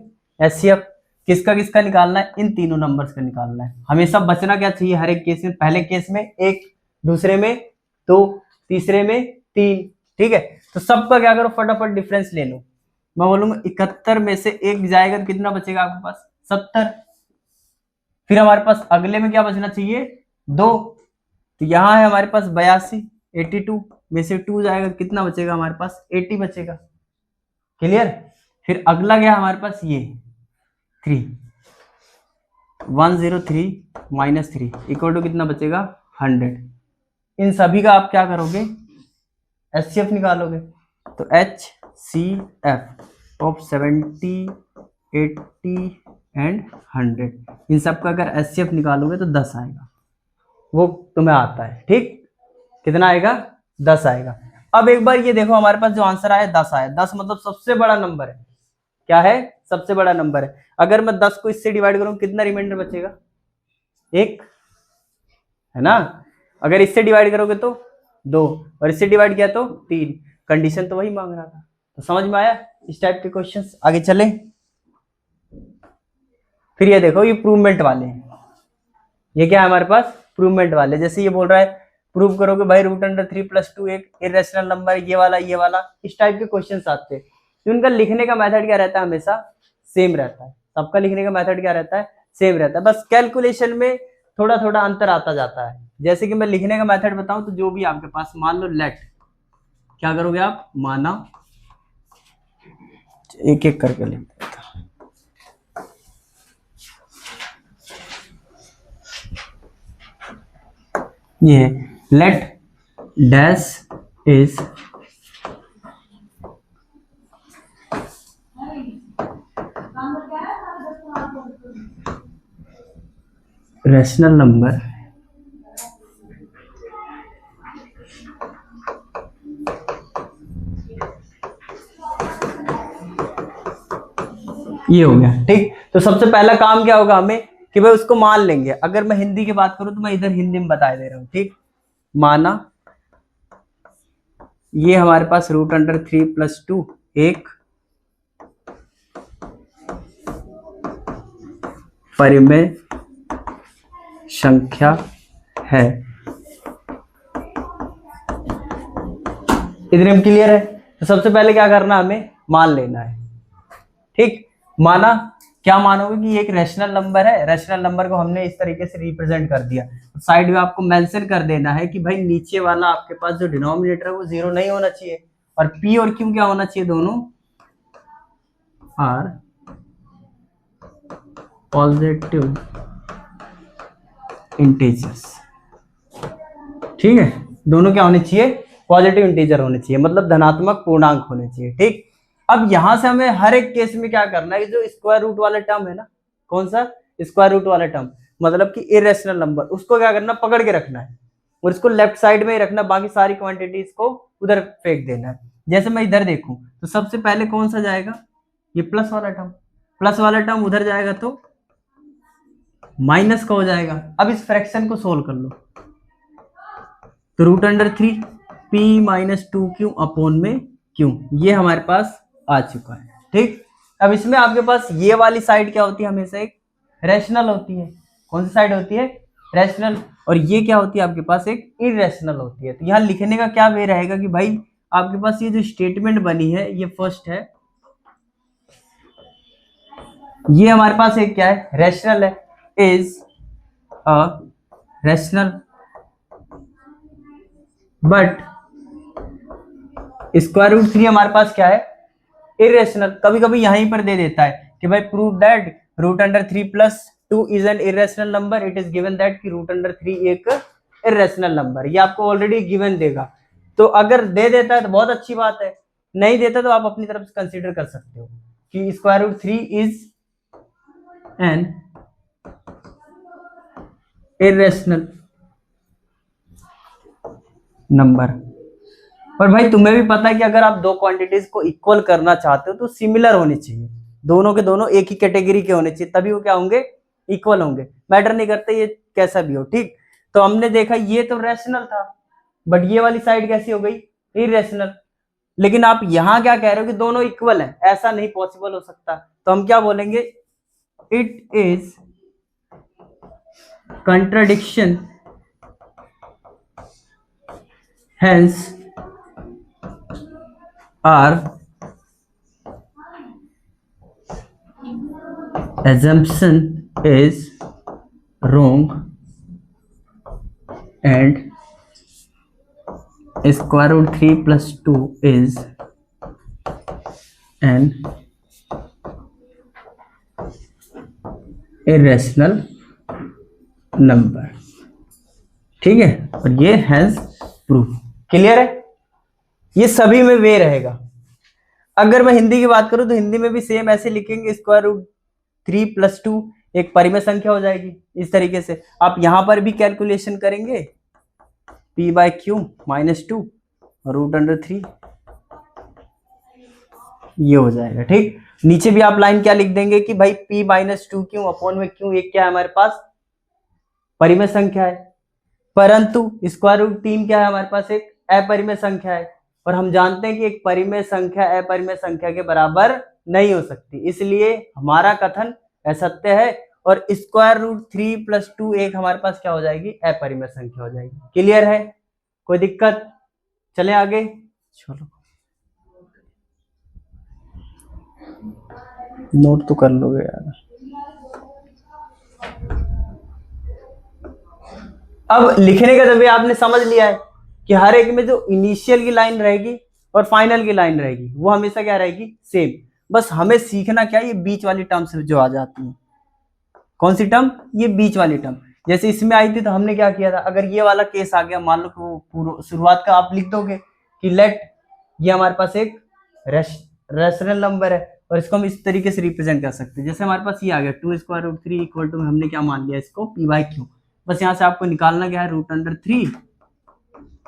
HCF। किसका किसका निकालना है, इन तीनों नंबर्स का निकालना है। हमेशा बचना क्या चाहिए हर एक केस में, पहले केस में 1, दूसरे में 2, तीसरे में 3, ठीक है। तो सबका क्या करो, फटाफट डिफरेंस ले लो। मैं बोलूंगा 71 में से 1 जाएगा तो कितना बचेगा आपके पास, 70। फिर हमारे पास अगले में क्या बचना चाहिए, 2, तो यहाँ है हमारे पास 82, 82 में से 2 जाएगा, कितना बचेगा हमारे पास, 80 बचेगा। क्लियर। फिर अगला गया हमारे पास ये 3, 103 माइनस 3 इक्वल टू कितना बचेगा, 100। इन सभी का आप क्या करोगे, HCF निकालोगे, तो HCF ऑफ 70, 80 एंड 100, इन सब का अगर HCF निकालोगे तो 10 आएगा, वो तुम्हें आता है, ठीक। कितना आएगा, 10 आएगा। अब एक बार ये देखो, हमारे पास जो आंसर आया 10 आया, 10 मतलब सबसे बड़ा नंबर है। क्या है, सबसे बड़ा नंबर है। अगर मैं 10 को इससे डिवाइड करूं कितना रिमाइंडर बचेगा, 1 है ना। अगर इससे डिवाइड करोगे तो 2, और इससे डिवाइड किया तो 3। कंडीशन तो वही मांग रहा था। तो समझ में आया इस टाइप के क्वेश्चंस। आगे चले, फिर ये देखो, ये प्रूवमेंट वाले हैं। ये क्या है हमारे पास, प्रूवमेंट वाले। जैसे ये बोल रहा है प्रूव करो कि भाई √3 + 2 एक इरेशनल नंबर, ये वाला इस टाइप के क्वेश्चंस आते हैं। तो उनका लिखने का मेथड क्या रहता है, हमेशा सेम रहता है। सबका लिखने का मेथड क्या रहता है, सेम रहता है। बस कैलकुलेशन में थोड़ा थोड़ा अंतर आता जाता है। जैसे कि मैं लिखने का मेथड बताऊं, तो जो भी आपके पास, मान लो लेट, क्या करोगे आप, माना, एक एक करके लिखते हैं। ये let dash is rational number ये हो गया, ठीक। तो सबसे पहला काम क्या होगा हमें, कि भाई उसको मान लेंगे। अगर मैं हिंदी की बात करूं तो मैं इधर हिंदी में बता दे रहा हूं, ठीक। माना ये हमारे पास √3 + 2 एक परिमेय संख्या है। इतने में क्लियर है। तो सबसे पहले क्या करना, हमें मान लेना है, ठीक। माना, क्या मानोगे कि ये एक रैशनल नंबर है। रैशनल नंबर को हमने इस तरीके से रिप्रेजेंट कर दिया। साइड में आपको मेंशन कर देना है कि भाई नीचे वाला आपके पास जो डिनोमिनेटर है वो 0 नहीं होना चाहिए, और P और Q क्या होना चाहिए, दोनों आर पॉजिटिव इंटीजर्स, ठीक है। दोनों क्या होने चाहिए, पॉजिटिव इंटीजर होने चाहिए, मतलब धनात्मक पूर्णांक होने चाहिए। ठीक, अब यहां से हमें हर एक केस में क्या करना है, जो स्क्वायर रूट वाला टर्म है ना, कौन सा स्क्वायर रूट वाला टर्म, मतलब कि इरेशनल नंबर, उसको क्या करना, पकड़ के रखना है और इसको लेफ्ट साइड में ही रखना, बाकी सारी क्वांटिटीज को उधर फेंक देना है। जैसे मैं इधर देखूं तो सबसे पहले कौन सा जाएगा, ये प्लस वाला टर्म, प्लस वाला टर्म उधर जाएगा तो माइनस का हो जाएगा। अब इस फ्रैक्शन को सोल्व कर लो, तो √3 p माइनस 2q अपॉन में q, ये हमारे पास आ चुका है। ठीक, अब इसमें आपके पास ये वाली साइड क्या होती है, हमेशा एक रैशनल होती है। कौन सी साइड होती है, रैशनल, और ये क्या होती है आपके पास, एक इरेशनल होती है। तो यहाँ लिखने का क्या वे रहेगा कि भाई आपके पास ये जो स्टेटमेंट बनी है, ये फर्स्ट है, ये हमारे पास एक क्या है, रैशनल है, इज अ रैशनल बट √3 हमारे पास क्या है, इरेशनल। कभी कभी यहीं पर दे देता है कि भाई prove that √3 plus 2 is an irrational number, it is given that कि √3 एक इरेशनल नंबर, ये आपको ऑलरेडी गिवन देगा। तो अगर दे देता है तो बहुत अच्छी बात है, नहीं देता तो आप अपनी तरफ से कंसीडर कर सकते हो कि √3 इज एन इरेशनल नंबर। और भाई तुम्हें भी पता है कि अगर आप दो क्वांटिटीज को इक्वल करना चाहते हो तो सिमिलर होनी चाहिए, दोनों के दोनों एक ही कैटेगरी के होने चाहिए, तभी वो क्या होंगे, इक्वल होंगे। मैटर नहीं करते ये कैसा भी हो। ठीक, तो हमने देखा ये तो रैशनल था, बट ये वाली साइड कैसी हो गई, इरेशनल। लेकिन आप यहां क्या कह रहे हो कि दोनों इक्वल है, ऐसा नहीं पॉसिबल हो सकता। तो हम क्या बोलेंगे, it is contradiction, hence our assumption is wrong and √3 plus 2 is an irrational number। ठीक है, और ये हैज प्रूफ। क्लियर है, ये सभी में वे रहेगा। अगर मैं हिंदी की बात करूं तो हिंदी में भी सेम ऐसे लिखेंगे, √3 plus 2 एक परिमेय संख्या हो जाएगी। इस तरीके से आप यहां पर भी कैलकुलेशन करेंगे, p/q माइनस 2 √3, ये हो जाएगा। ठीक, नीचे भी आप लाइन क्या लिख देंगे कि भाई p माइनस 2q अपॉन में q एक क्या है हमारे पास, परिमेय संख्या है, परंतु √3 क्या है हमारे पास, एक अपरिमेय संख्या है। और हम जानते हैं कि एक परिमेय संख्या अपरिमेय संख्या के बराबर नहीं हो सकती, इसलिए हमारा कथन असत्य है। और √3 plus 2 एक हमारे पास क्या हो जाएगी, अपरिमेय संख्या हो जाएगी। क्लियर है, कोई दिक्कत, चले आगे, चलो नोट तो कर लोगे यार। अब लिखने का जब आपने समझ लिया है कि हर एक में जो इनिशियल की लाइन रहेगी और फाइनल की लाइन रहेगी वो हमेशा क्या रहेगी, सेम। बस हमें सीखना क्या है, ये बीच वाली टर्म्स जो आ जाती है। कौन सी टर्म, ये बीच वाली टर्म। जैसे इसमें आई थी तो हमने क्या किया था, अगर ये वाला केस आ गया, मान लो कि वो पूरा शुरुआत का आप लिख दोगे कि लेट ये हमारे पास एक रैशनल नंबर है और इसको हम इस तरीके से रिप्रेजेंट कर सकते हैं। जैसे हमारे पास ये आ गया 2√3 इक्वल टू, हमने क्या मान लिया इसको, p/q। बस यहाँ से आपको निकालना क्या है, √3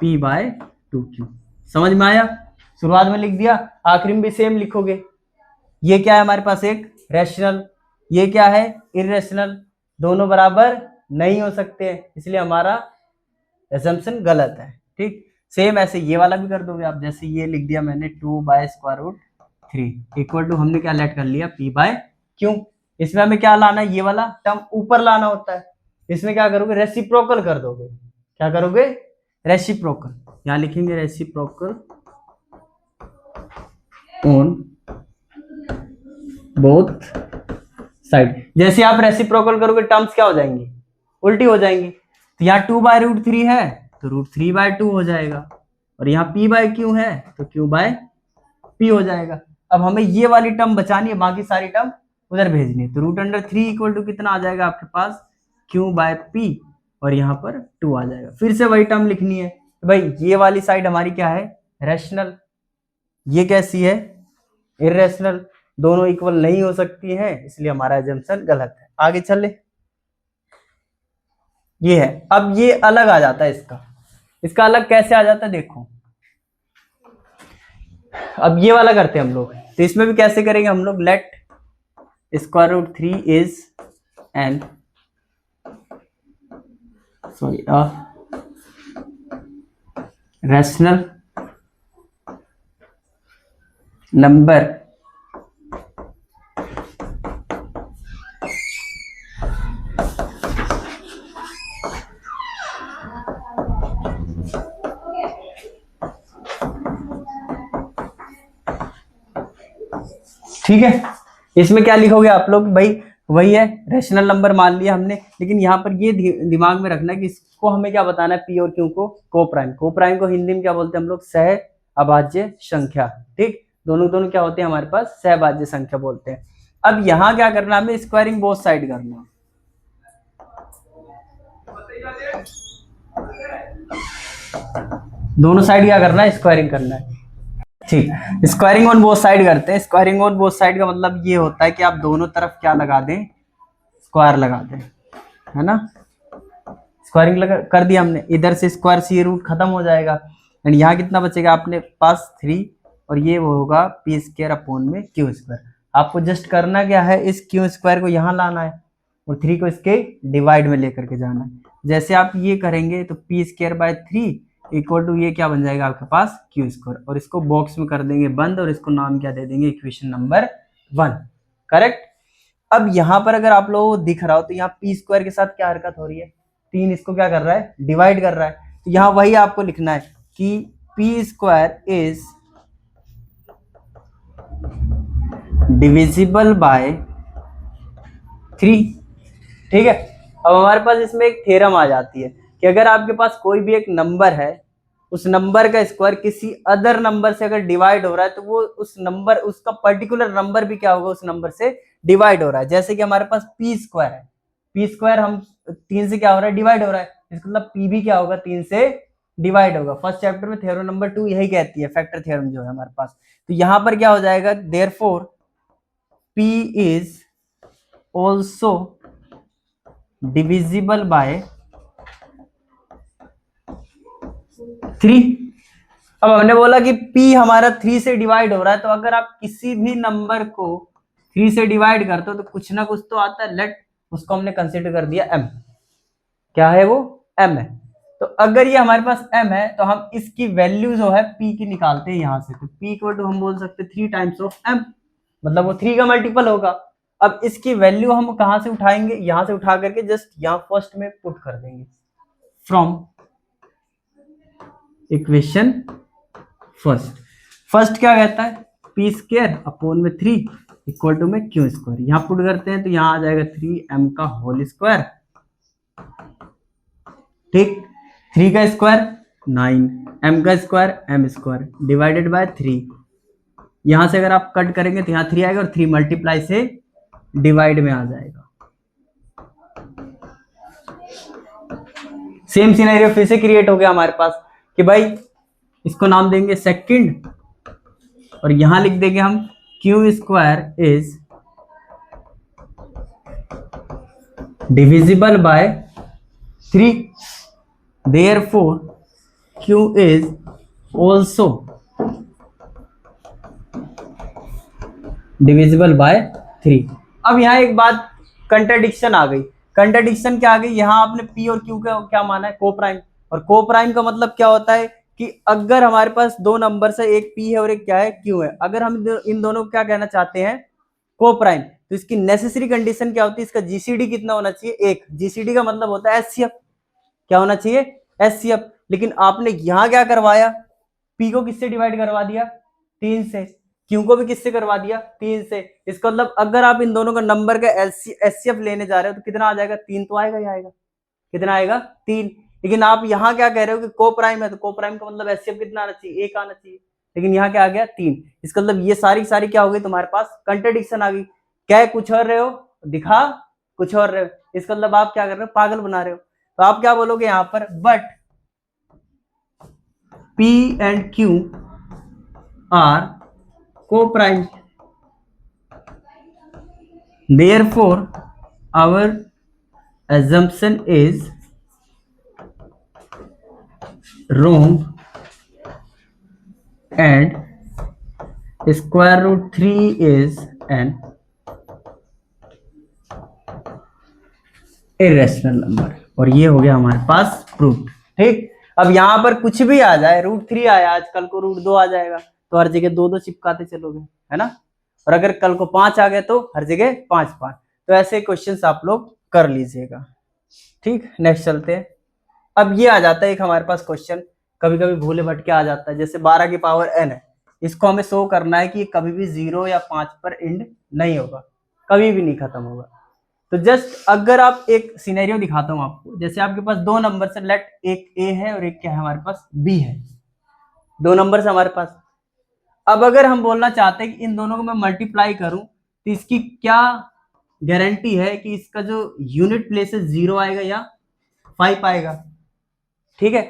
p/2q। समझ में आया, शुरुआत में लिख दिया, आखिरी में भी सेम लिखोगे। ये क्या है हमारे पास, एक रैशनल, ये क्या है, इरेशनल, दोनों बराबर नहीं हो सकते, इसलिए हमारा असम्पशन गलत है। ठीक, सेम ऐसे ये वाला भी कर दोगे आप, जैसे ये लिख दिया मैंने 2/√3 इक्वल टू, हमने क्या लेट कर लिया, p/q। इसमें हमें क्या लाना है, ये वाला टर्म ऊपर लाना होता है, इसमें क्या करोगे, रेसिप्रोकल कर दोगे। क्या करोगे, रेसिप्रोकल, यहां लिखेंगे रेसिप्रोकल ऑन बोथ साइड। जैसे आप रेसिप्रोकल करोगे टर्म्स क्या हो जाएंगी, उल्टी हो जाएंगी। तो यहाँ 2/√3 है तो √3/2 हो जाएगा, और यहाँ p/q है तो q/p हो जाएगा। अब हमें ये वाली टर्म बचानी है, बाकी सारी टर्म उधर भेजनी है। तो √3 इक्वल टू कितना आ जाएगा आपके पास, q/p, और यहाँ पर 2 आ जाएगा। फिर से वही टर्म लिखनी है, भाई ये वाली साइड हमारी क्या है, रैशनल, ये कैसी है, इरेशनल, दोनों इक्वल नहीं हो सकती है, इसलिए हमारा एजम्पशन गलत है। आगे चले, ये है, अब ये अलग आ जाता है इसका अलग कैसे आ जाता है देखो। अब ये वाला करते हैं हम लोग, तो इसमें भी कैसे करेंगे हम लोग, let square root 3 is an sorry rational number ठीक है। इसमें क्या लिखोगे आप लोग, भाई वही है, रैशनल नंबर मान लिया हमने, लेकिन यहाँ पर ये दिमाग में रखना है कि इसको हमें क्या बताना है, पी और क्यू को कोप्राइम, कोप्राइम को हिंदी में क्या बोलते हैं हम लोग, सह अभाज्य संख्या। ठीक, दोनों दोनों क्या होते हैं हमारे पास, सहभाज्य संख्या बोलते हैं। अब यहाँ क्या करना है, हमें स्क्वायरिंग बोथ साइड करना है, दोनों साइड क्या करना है, स्क्वायरिंग करना है। ठीक, स्क्वायरिंग ऑन बोथ साइड करते हैं। स्क्वायरिंग ऑन बोथ साइड का मतलब ये होता है कि आप दोनों तरफ क्या लगा दें, स्क्वायर लगा दें, है ना। स्क्वायरिंग कर दिया हमने, इधर से स्क्वायर सी रूट खत्म हो जाएगा, एंड यहाँ कितना बचेगा अपने पास 3, और ये वो होगा पी स्क्वायर अपॉन में क्यू स्क्वायर। आपको जस्ट करना क्या है, इस क्यू स्क्वायर को यहाँ लाना है और 3 को इसके डिवाइड में लेकर के जाना है। जैसे आप ये करेंगे तो P square by 3 equal to ये क्या बन जाएगा आपके पास, क्यू स्क्वायर, और इसको बॉक्स में कर देंगे बंद, और इसको नाम क्या दे देंगे, इक्वेशन नंबर 1। करेक्ट। अब यहाँ पर अगर आप लोगों को दिख रहा हो तो यहाँ पी स्क्वायर के साथ क्या हरकत हो रही है, 3 इसको क्या कर रहा है, डिवाइड कर रहा है। तो यहाँ वही आपको लिखना है कि P square is divisible bye 3। ठीक है। अब हमारे पास इसमें एक थ्योरम आ जाती है कि अगर आपके पास कोई भी एक नंबर है, उस नंबर का स्क्वायर किसी अदर नंबर से अगर डिवाइड हो रहा है, तो वो उस नंबर, उसका पर्टिकुलर नंबर भी क्या होगा, उस नंबर से डिवाइड हो रहा है। जैसे कि हमारे पास पी स्क्वायर है, पी स्क्वायर हम 3 से क्या हो रहा है, डिवाइड हो रहा है, इसका मतलब पी भी क्या होगा, 3 से डिवाइड होगा। फर्स्ट चैप्टर में थ्योरम नंबर 2 यही कहती है, फैक्टर थ्योरम जो है हमारे पास। तो यहाँ पर क्या हो जाएगा, therefore P is also divisible by 3। अब हमने बोला कि P हमारा 3 से डिवाइड हो रहा है, तो अगर आप किसी भी नंबर को 3 से डिवाइड करते हो तो कुछ ना कुछ तो आता है, लेट उसको हमने कंसीडर कर दिया M। क्या है वो, M है। तो अगर ये हमारे पास M है तो हम इसकी वैल्यू जो है P की निकालते हैं यहाँ से, तो P इक्वल टू हम बोल सकते 3 टाइम्स ऑफ M, मतलब वो 3 का मल्टीपल होगा। अब इसकी वैल्यू हम कहाँ से उठाएंगे, यहाँ से उठा करके जस्ट यहाँ फर्स्ट में पुट कर देंगे, फ्रॉम इक्वेशन फर्स्ट क्या कहता है, पी स्क्वायर अपॉन में 3 इक्वल टू में क्यू स्क्वायर। यहाँ पुट करते हैं तो यहाँ आ जाएगा 3m का होल स्क्वायर। ठीक, 3 का स्क्वायर 9, m का square m square divided by 3। यहां से अगर आप कट करेंगे तो यहाँ 3 आएगा, और 3 मल्टीप्लाई से डिवाइड में आ जाएगा। सेम सिनेरियो फिर से क्रिएट हो गया हमारे पास कि भाई इसको नाम देंगे सेकंड, और यहां लिख देंगे हम Q square is divisible bye 3, therefore Q is also divisible by 3। अब यहाँ एक बात, कंट्राडिक्शन आ गई। कंट्राडिक्शन क्या आ गई, यहाँ आपने पी और क्यू का क्या माना है, कोप्राइम, और कोप्राइम का मतलब क्या होता है कि अगर हमारे पास दो नंबर से, एक पी है और एक क्या है, क्यू है, अगर हम इन दोनों को क्या कहना चाहते हैं, कोप्राइम, तो इसकी नेसेसरी कंडीशन क्या होती है, इसका जीसीडी कितना होना चाहिए, 1। जीसीडी का मतलब होता है एचसीएफ, क्या होना चाहिए, एचसीएफ। लेकिन आपने यहाँ क्या करवाया, पी को किससे डिवाइड करवा दिया, 3 से, क्यू को भी किससे करवा दिया, 3 से। इसका मतलब अगर आप इन दोनों का नंबर का एचसीएफ लेने जा रहे हो तो कितना आ जाएगा, 3 तो आएगा ही आएगा। कितना आएगा, 3। लेकिन आप यहाँ क्या कह रहे हो कि कोप्राइम है, तो कोप्राइम का मतलब एचसीएफ कितना आना चाहिए, 1 आना चाहिए। लेकिन यहाँ क्या आ गया, 3। इसका मतलब ये सारी क्या हो गई, तुम्हारे पास कंट्राडिक्शन आ गई। क्या कुछ और रहे हो, दिखा कुछ और रहे हो, इसका मतलब आप क्या कर रहे हो, पागल बना रहे हो। तो आप क्या बोलोगे यहाँ पर, but P and Q are co-prime. Therefore, our assumption is wrong and square root 3 is an irrational number. और ये हो गया हमारे पास प्रूफ। ठीक, अब यहां पर कुछ भी आ जाए, √3 आया आज, कल को √2 आ जाएगा, तो हर जगह 2 2 चिपकाते चलोगे, है ना। और अगर कल को 5 आ गए तो हर जगह 5 5। तो ऐसे क्वेश्चंस आप लोग कर लीजिएगा। ठीक, नेक्स्ट चलते हैं। अब ये आ जाता है एक हमारे पास क्वेश्चन, कभी कभी भूले भटके आ जाता है, जैसे 12 की पावर n है, इसको हमें शो करना है कि कभी भी 0 या 5 पर एंड नहीं होगा, कभी भी नहीं खत्म होगा। तो जस्ट अगर आप एक सिनेरियो दिखाता हूं आपको, जैसे आपके पास 2 नंबर से, लेट एक a है और एक क्या है हमारे पास b है, 2 नंबर से हमारे पास। अब अगर हम बोलना चाहते हैं कि इन दोनों को मैं मल्टीप्लाई करूं, तो इसकी क्या गारंटी है कि इसका जो यूनिट प्लेस है 0 आएगा या 5 आएगा। ठीक है,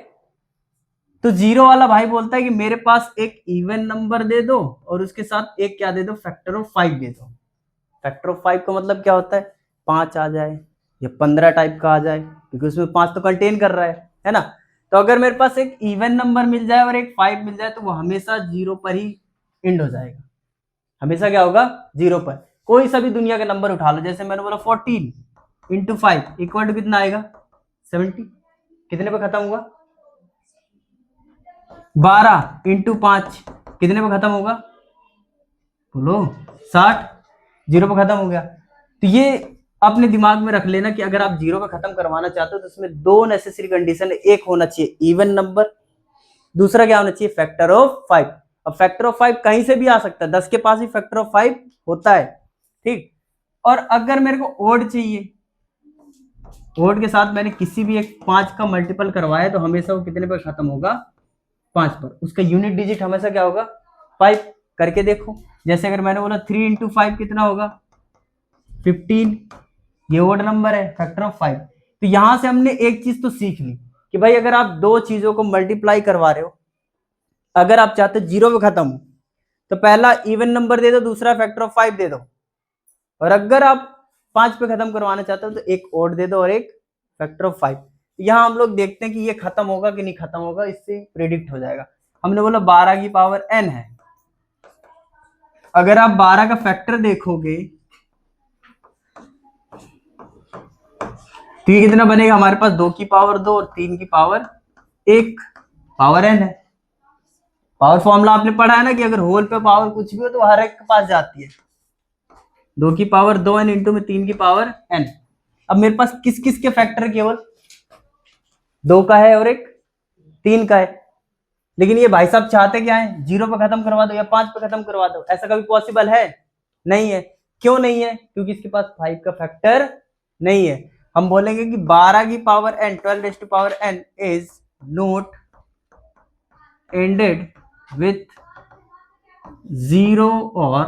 तो 0 वाला भाई बोलता है कि मेरे पास एक इवन नंबर दे दो और उसके साथ एक क्या दे दो, फैक्टर ऑफ 5 दे दो। फैक्टर ऑफ 5 का मतलब क्या होता है, 5 आ जाए या 15 टाइप का आ जाए, क्योंकि उसमें 5 तो कंटेन कर रहा है ना। तो अगर मेरे पास एक इवन नंबर मिल जाए और एक 5 मिल जाए, तो वो हमेशा 0 पर ही एंड हो जाएगा। हमेशा क्या होगा, 0 पर। कोई सा भी दुनिया का नंबर उठा लो, जैसे मैंने बोला 14 इंटू 5 इक्वल टू कितना आएगा, 70। कितने पे खत्म हुआ, 12 इंटू 5 कितने पे खत्म होगा, बोलो 60। 0 पे खत्म हो गया। तो ये अपने दिमाग में रख लेना कि अगर आप 0 पे खत्म करवाना चाहते हो तो उसमें 2 नेसेसरी कंडीशन है। एक होना चाहिए इवन नंबर, दूसरा क्या होना चाहिए, फैक्टर ऑफ 5। अब फैक्टर ऑफ 5 कहीं से भी आ सकता है, 10 के पास ही फैक्टर ऑफ 5 होता है। ठीक, और अगर मेरे को ओड चाहिए, ओड के साथ मैंने किसी भी एक 5 का मल्टीपल करवाया, तो हमेशा वो कितने पर खत्म होगा, 5 पर। उसका यूनिट डिजिट हमेशा क्या होगा, 5। करके देखो, जैसे अगर मैंने बोला 3 इंटू 5 कितना होगा, 15। ये ओड नंबर है, फैक्टर ऑफ 5। तो यहां से हमने एक चीज तो सीख ली कि भाई अगर आप 2 चीजों को मल्टीप्लाई करवा रहे हो, अगर आप चाहते 0 पे खत्म हो, तो पहला इवन नंबर दे दो, दूसरा फैक्टर ऑफ 5 दे दो। और अगर आप 5 पे खत्म करवाना चाहते हो, तो एक ओड दे दो और एक फैक्टर ऑफ 5। यहां हम लोग देखते हैं कि ये खत्म होगा कि नहीं खत्म होगा, इससे प्रेडिक्ट हो जाएगा। हमने बोला 12 की पावर n है, अगर आप 12 का फैक्टर देखोगे तो ये कितना बनेगा, हमारे पास 2 की पावर 2 और 3 की पावर 1 पावर n है। पावर फॉर्मूला आपने पढ़ा है ना कि अगर होल पे पावर कुछ भी हो तो हर एक के पास जाती है। 2 की पावर 2n इंटू में 3 की पावर n। अब मेरे पास किस किस के फैक्टर केवल 2 का है और एक 3 का है, लेकिन ये भाई साहब चाहते क्या है, 0 पे खत्म करवा दो या 5 पे खत्म करवा दो। ऐसा कभी पॉसिबल है, नहीं है। क्यों नहीं है, क्योंकि इसके पास 5 का फैक्टर नहीं है। हम बोलेंगे कि 12 की power n, 12 raise to power n is not ended with 0 और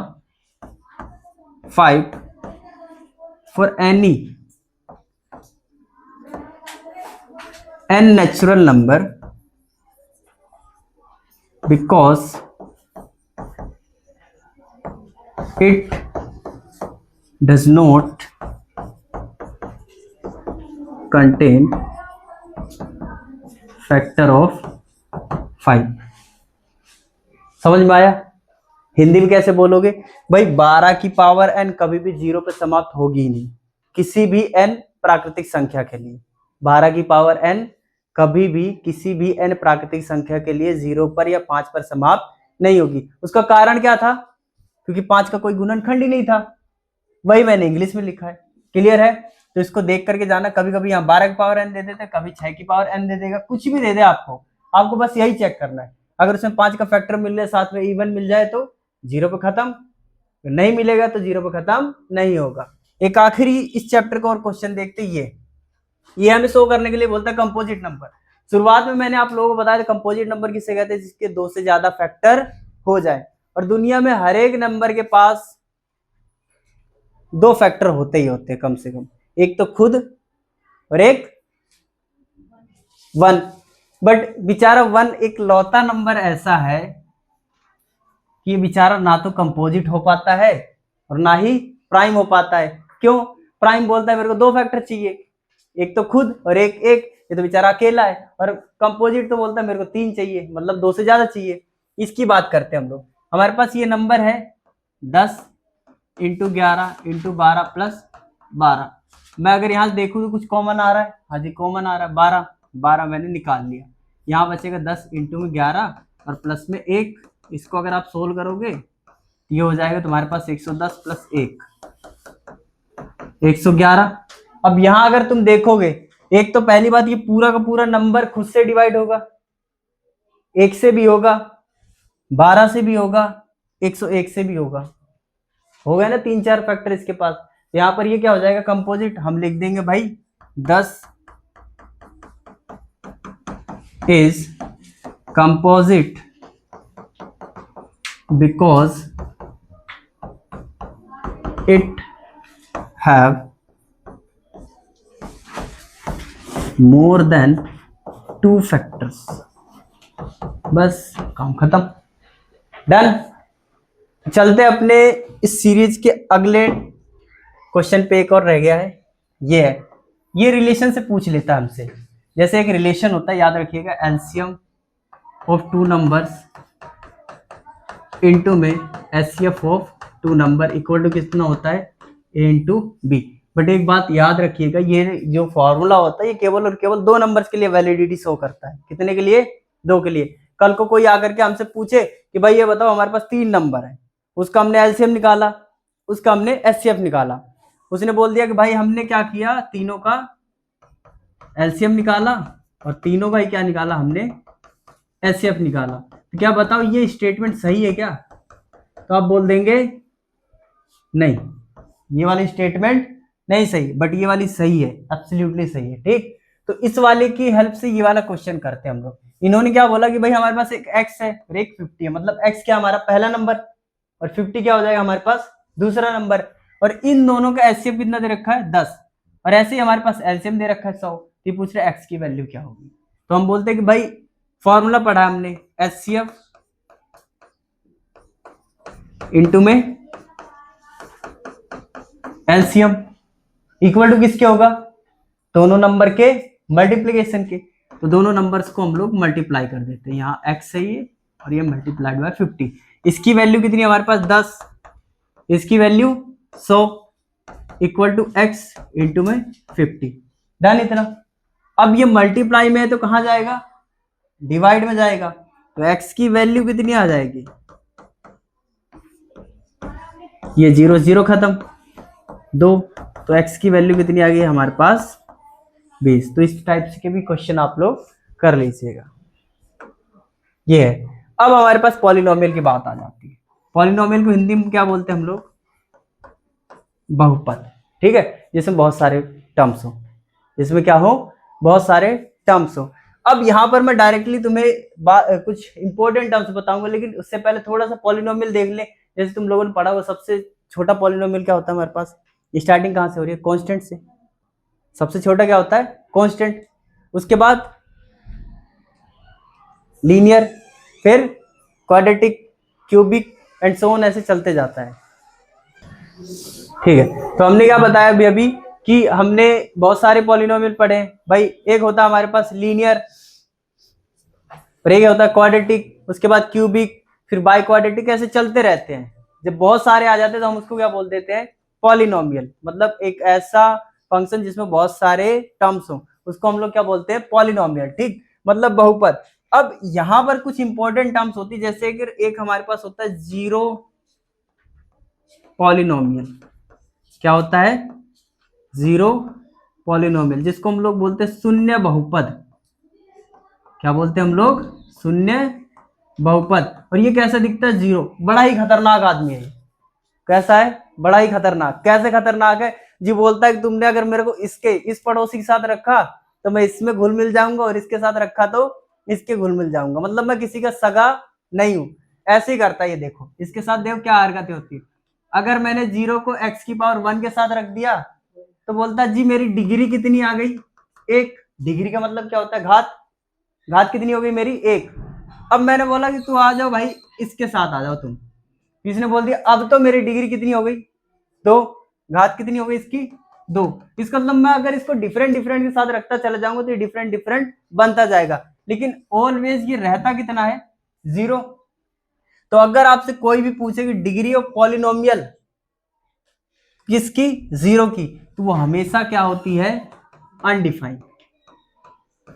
5 for any n natural number, because it does not contain factor of 5। समझ में आया। हिंदी में कैसे बोलोगे भाई, 12 की पावर n कभी भी 0 पे समाप्त होगी ही नहीं, किसी भी n प्राकृतिक संख्या के लिए। 12 की पावर n कभी भी किसी भी n प्राकृतिक संख्या के लिए 0 पर या 5 पर समाप्त नहीं होगी। उसका कारण क्या था, क्योंकि 5 का कोई गुणनखंड ही नहीं था। वही मैंने इंग्लिश में लिखा है, क्लियर है। तो इसको देख करके जाना, कभी कभी यहाँ 12 की पावर n दे देते, कभी 6 की पावर n दे देगा, कुछ भी दे दे आपको बस यही चेक करना है। अगर उसमें 5 का फैक्टर मिल जाए, साथ में इवन मिल जाए, तो 0 पे खत्म, नहीं मिलेगा तो 0 पे खत्म नहीं होगा। एक आखिरी इस चैप्टर का और क्वेश्चन देखते, ये हमें शो करने के लिए बोलता है कंपोजिट नंबर। शुरुआत में मैंने आप लोगों को बताया था कंपोजिट नंबर किसे कहते हैं, जिसके 2 से ज्यादा फैक्टर हो जाए। और दुनिया में हर एक नंबर के पास 2 फैक्टर होते ही होते हैं कम से कम, एक तो खुद और एक 1। बट बेचारा 1 एक लौता नंबर ऐसा है कि बेचारा ना तो कंपोजिट हो पाता है और ना ही प्राइम हो पाता है। क्यों? प्राइम बोलता है मेरे को 2 फैक्टर चाहिए, एक तो खुद और एक ये तो बेचारा अकेला है। और कंपोजिट तो बोलता है मेरे को 3 चाहिए, मतलब 2 से ज्यादा चाहिए। इसकी बात करते हैं हम लोग। हमारे पास ये नंबर है 10 इंटू 11 इंटू 12 प्लस 12। मैं अगर यहाँ देखूँ तो कुछ कॉमन आ रहा है, हाँ जी कॉमन आ रहा है 12, 12 मैंने निकाल लिया। यहाँ बचेगा 10 इंटू में 11 और प्लस में 1। इसको अगर आप सोल्व करोगे ये हो जाएगा तुम्हारे पास 110 प्लस 1 111। अब यहां अगर तुम देखोगे, एक तो पहली बात ये पूरा का पूरा नंबर खुद से डिवाइड होगा, 1 से भी होगा, 12 से भी होगा, 101 से भी होगा। हो गया ना 3-4 फैक्टर इसके पास। यहां पर ये क्या हो जाएगा कंपोजिट, हम लिख देंगे भाई 10 is composite because it have more than 2 factors। बस काम खत्म, डन। चलते अपने इस सीरीज के अगले क्वेश्चन पे। एक और रह गया है, ये है, ये रिलेशन से पूछ लेता है हमसे। जैसे एक रिलेशन होता है, याद रखिएगा, एलसीएम ऑफ 2 नंबर्स इनटू में HCF of 2 number equal to कितना होता है, ए इंटू बी। बट एक बात याद रखिएगा, ये जो फॉर्मूला होता है ये केवल और केवल 2 नंबर्स के लिए वैलिडिटी शो करता है। कितने के लिए? 2 के लिए। कल को कोई आकर के हमसे पूछे कि भाई ये बताओ हमारे पास 3 नंबर है, उसका हमने एलसीएम निकाला, उसका हमने एचसीएफ निकाला। उसने बोल दिया कि भाई हमने क्या किया, तीनों का एलसीएम निकाला और तीनों का ही क्या निकाला, हमने एचसीएफ निकाला। तो क्या बताओ ये स्टेटमेंट सही है क्या? तो आप बोल देंगे नहीं, ये वाली स्टेटमेंट नहीं सही, बट ये वाली सही है, एब्सोल्युटली सही है। ठीक, तो इस वाले की हेल्प से ये वाला क्वेश्चन करते हैं हम लोग। इन्होंने क्या बोला कि भाई हमारे पास एक x है और एक 50 है, मतलब x क्या हमारा पहला नंबर और 50 क्या हो जाएगा हमारे पास दूसरा नंबर। और इन दोनों का एचसीएफ कितना दे रखा है 10, और ऐसे ही हमारे पास एलसीएम दे रखा है 100। ये पूछ रहे x की वैल्यू क्या होगी। तो हम बोलते हैं कि भाई फॉर्मूला पढ़ा हमने, एचसीएफ इनटू में एलसीएम इक्वल टू किसके होगा, दोनों नंबर के मल्टीप्लीकेशन के। तो दोनों नंबर्स को हम लोग मल्टीप्लाई कर देते हैं, यहाँ x है ये और ये मल्टीप्लाइड बाय 50। इसकी वैल्यू कितनी है हमारे पास 10, इसकी value 100 equal to x into में 50। डन इतना। अब ये मल्टीप्लाई में है तो कहां जाएगा, डिवाइड में जाएगा। तो x की वैल्यू कितनी आ जाएगी, ये 0 0 खत्म 2, तो x की वैल्यू कितनी आ गई हमारे पास 20। तो इस टाइप के भी क्वेश्चन आप लोग कर लीजिएगा। ये है। अब हमारे पास पॉलिनोमियल की बात आ जाती है। पॉलिनोमियल को हिंदी में क्या बोलते हैं हम लोग, बहुपद। ठीक है, जिसमें बहुत सारे टर्म्स हो, जिसमें क्या हो, बहुत सारे टर्म्स हो। अब यहां पर मैं डायरेक्टली तुम्हें कुछ इंपॉर्टेंट टर्म्स बताऊंगा, लेकिन उससे पहले थोड़ा सा पॉलिनोमियल देख ले। जैसे तुम लोगों ने पढ़ा वो सबसे छोटा पॉलिनोमियल क्या होता है हमारे पास, स्टार्टिंग कहां से हो रही है, कांस्टेंट से। सबसे छोटा क्या होता है, कांस्टेंट। उसके बाद लीनियर, फिर quadratic, cubic and so on, ऐसे चलते जाता है। ठीक है, तो हमने क्या बताया अभी अभी कि हमने बहुत सारे पॉलिनोमियल पढ़े हैं भाई। एक होता है हमारे पास लीनियर, फिर एक होता है क्वाड्रेटिक, उसके बाद क्यूबिक, फिर बाई क्वाड्रेटिक, ऐसे चलते रहते हैं। जब बहुत सारे आ जाते हैं तो हम उसको क्या बोल देते हैं, पॉलिनोमियल। मतलब एक ऐसा फंक्शन जिसमें बहुत सारे टर्म्स हो, उसको हम लोग क्या बोलते हैं, पॉलिनोमियल। ठीक, मतलब बहुपद। अब यहां पर कुछ इंपॉर्टेंट टर्म्स होती है, जैसे कि एक हमारे पास होता है जीरो पॉलिनोमियल। क्या होता है, जीरो पॉलिनोमियल, जिसको हम लोग बोलते हैं शून्य बहुपद। क्या बोलते हैं हम लोग, शून्य बहुपद। और ये कैसा दिखता है, जीरो। बड़ा ही खतरनाक आदमी है। कैसा है, बड़ा ही खतरनाक। कैसे खतरनाक है जी, बोलता है कि तुमने अगर मेरे को इसके इस पड़ोसी के साथ रखा तो मैं इसमें घुल मिल जाऊंगा, और इसके साथ रखा तो इसके घुल मिल जाऊंगा, मतलब मैं किसी का सगा नहीं हूं। ऐसे ही करता है ये। देखो इसके साथ, देखो क्या हरकतें होती है। अगर मैंने 0 को x की पावर 1 के साथ रख दिया तो बोलता है जी मेरी डिग्री कितनी आ गई, 1। डिग्री का मतलब क्या होता है, घात। घात कितनी हो गई मेरी 1। अब मैंने बोला कि तू आ जाओ भाई, इसके साथ आ जाओ तुम। इसने बोल दिया अब तो मेरी डिग्री कितनी हो गई 2, घात कितनी हो गई इसकी 2। इसका मतलब मैं अगर इसको डिफरेंट डिफरेंट के साथ रखता चला जाऊंगा तो ये डिफरेंट डिफरेंट बनता जाएगा, लेकिन ऑलवेज ये रहता कितना है 0। तो अगर आपसे कोई भी पूछे कि डिग्री ऑफ पॉलिनोमियल किसकी 0 की, तो वो हमेशा क्या होती है अनडिफाइंड।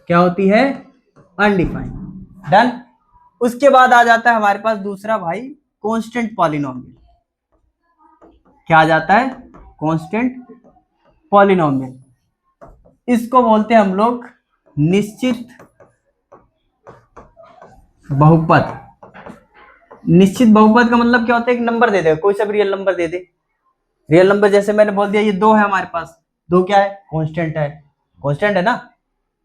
क्या होती है अनडिफाइंड। डन। उसके बाद आ जाता है हमारे पास दूसरा भाई कांस्टेंट पॉलिनोमियल। क्या आ जाता है कांस्टेंट पॉलिनोमियल। इसको बोलते हैं हम लोग निश्चित बहुपद। निश्चित बहुपद का मतलब क्या होता है, एक नंबर दे दे, कोई सा भी रियल नंबर दे दे। रियल नंबर जैसे मैंने बोल दिया ये 2 है हमारे पास, 2 क्या है कांस्टेंट है, कांस्टेंट है ना।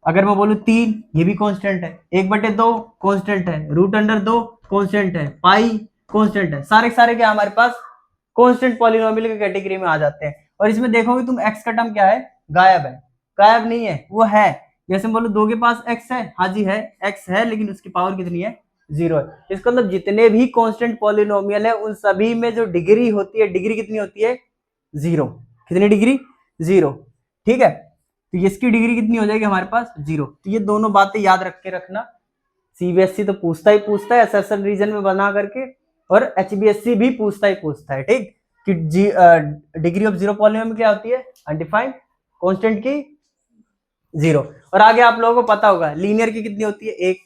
अगर मैं बोलूं 3, ये भी कांस्टेंट है। 1/2 कांस्टेंट है, √2 कांस्टेंट है, पाई कांस्टेंट है। सारे सारे क्या हमारे पास कांस्टेंट पॉलिनोमियल की कैटेगरी में आ जाते हैं। और इसमें देखोगे तुम एक्स का टर्म क्या है गायब है, गायब नहीं है वो है। जैसे बोलो 2 के पास एक्स है, हाँ जी है एक्स है, लेकिन उसकी पावर कितनी है 0 है। इसका मतलब जितने भी कांस्टेंट पॉलिनोमियल है उन सभी में जो डिग्री होती है, डिग्री कितनी होती है 0। कितनी डिग्री 0, ठीक है। तो इसकी डिग्री कितनी हो जाएगी हमारे पास 0। तो ये दोनों बातें याद रख के रखना। सीबीएसई तो पूछता है एसएसएल रीजन में बना करके, और एचबीएससी भी पूछता है, ठीक। कि डिग्री ऑफ 0 पॉलिनोमियल क्या होती है अनडिफाइंड, कांस्टेंट की 0। और आगे आप लोगों को पता होगा लीनियर की कितनी होती है 1,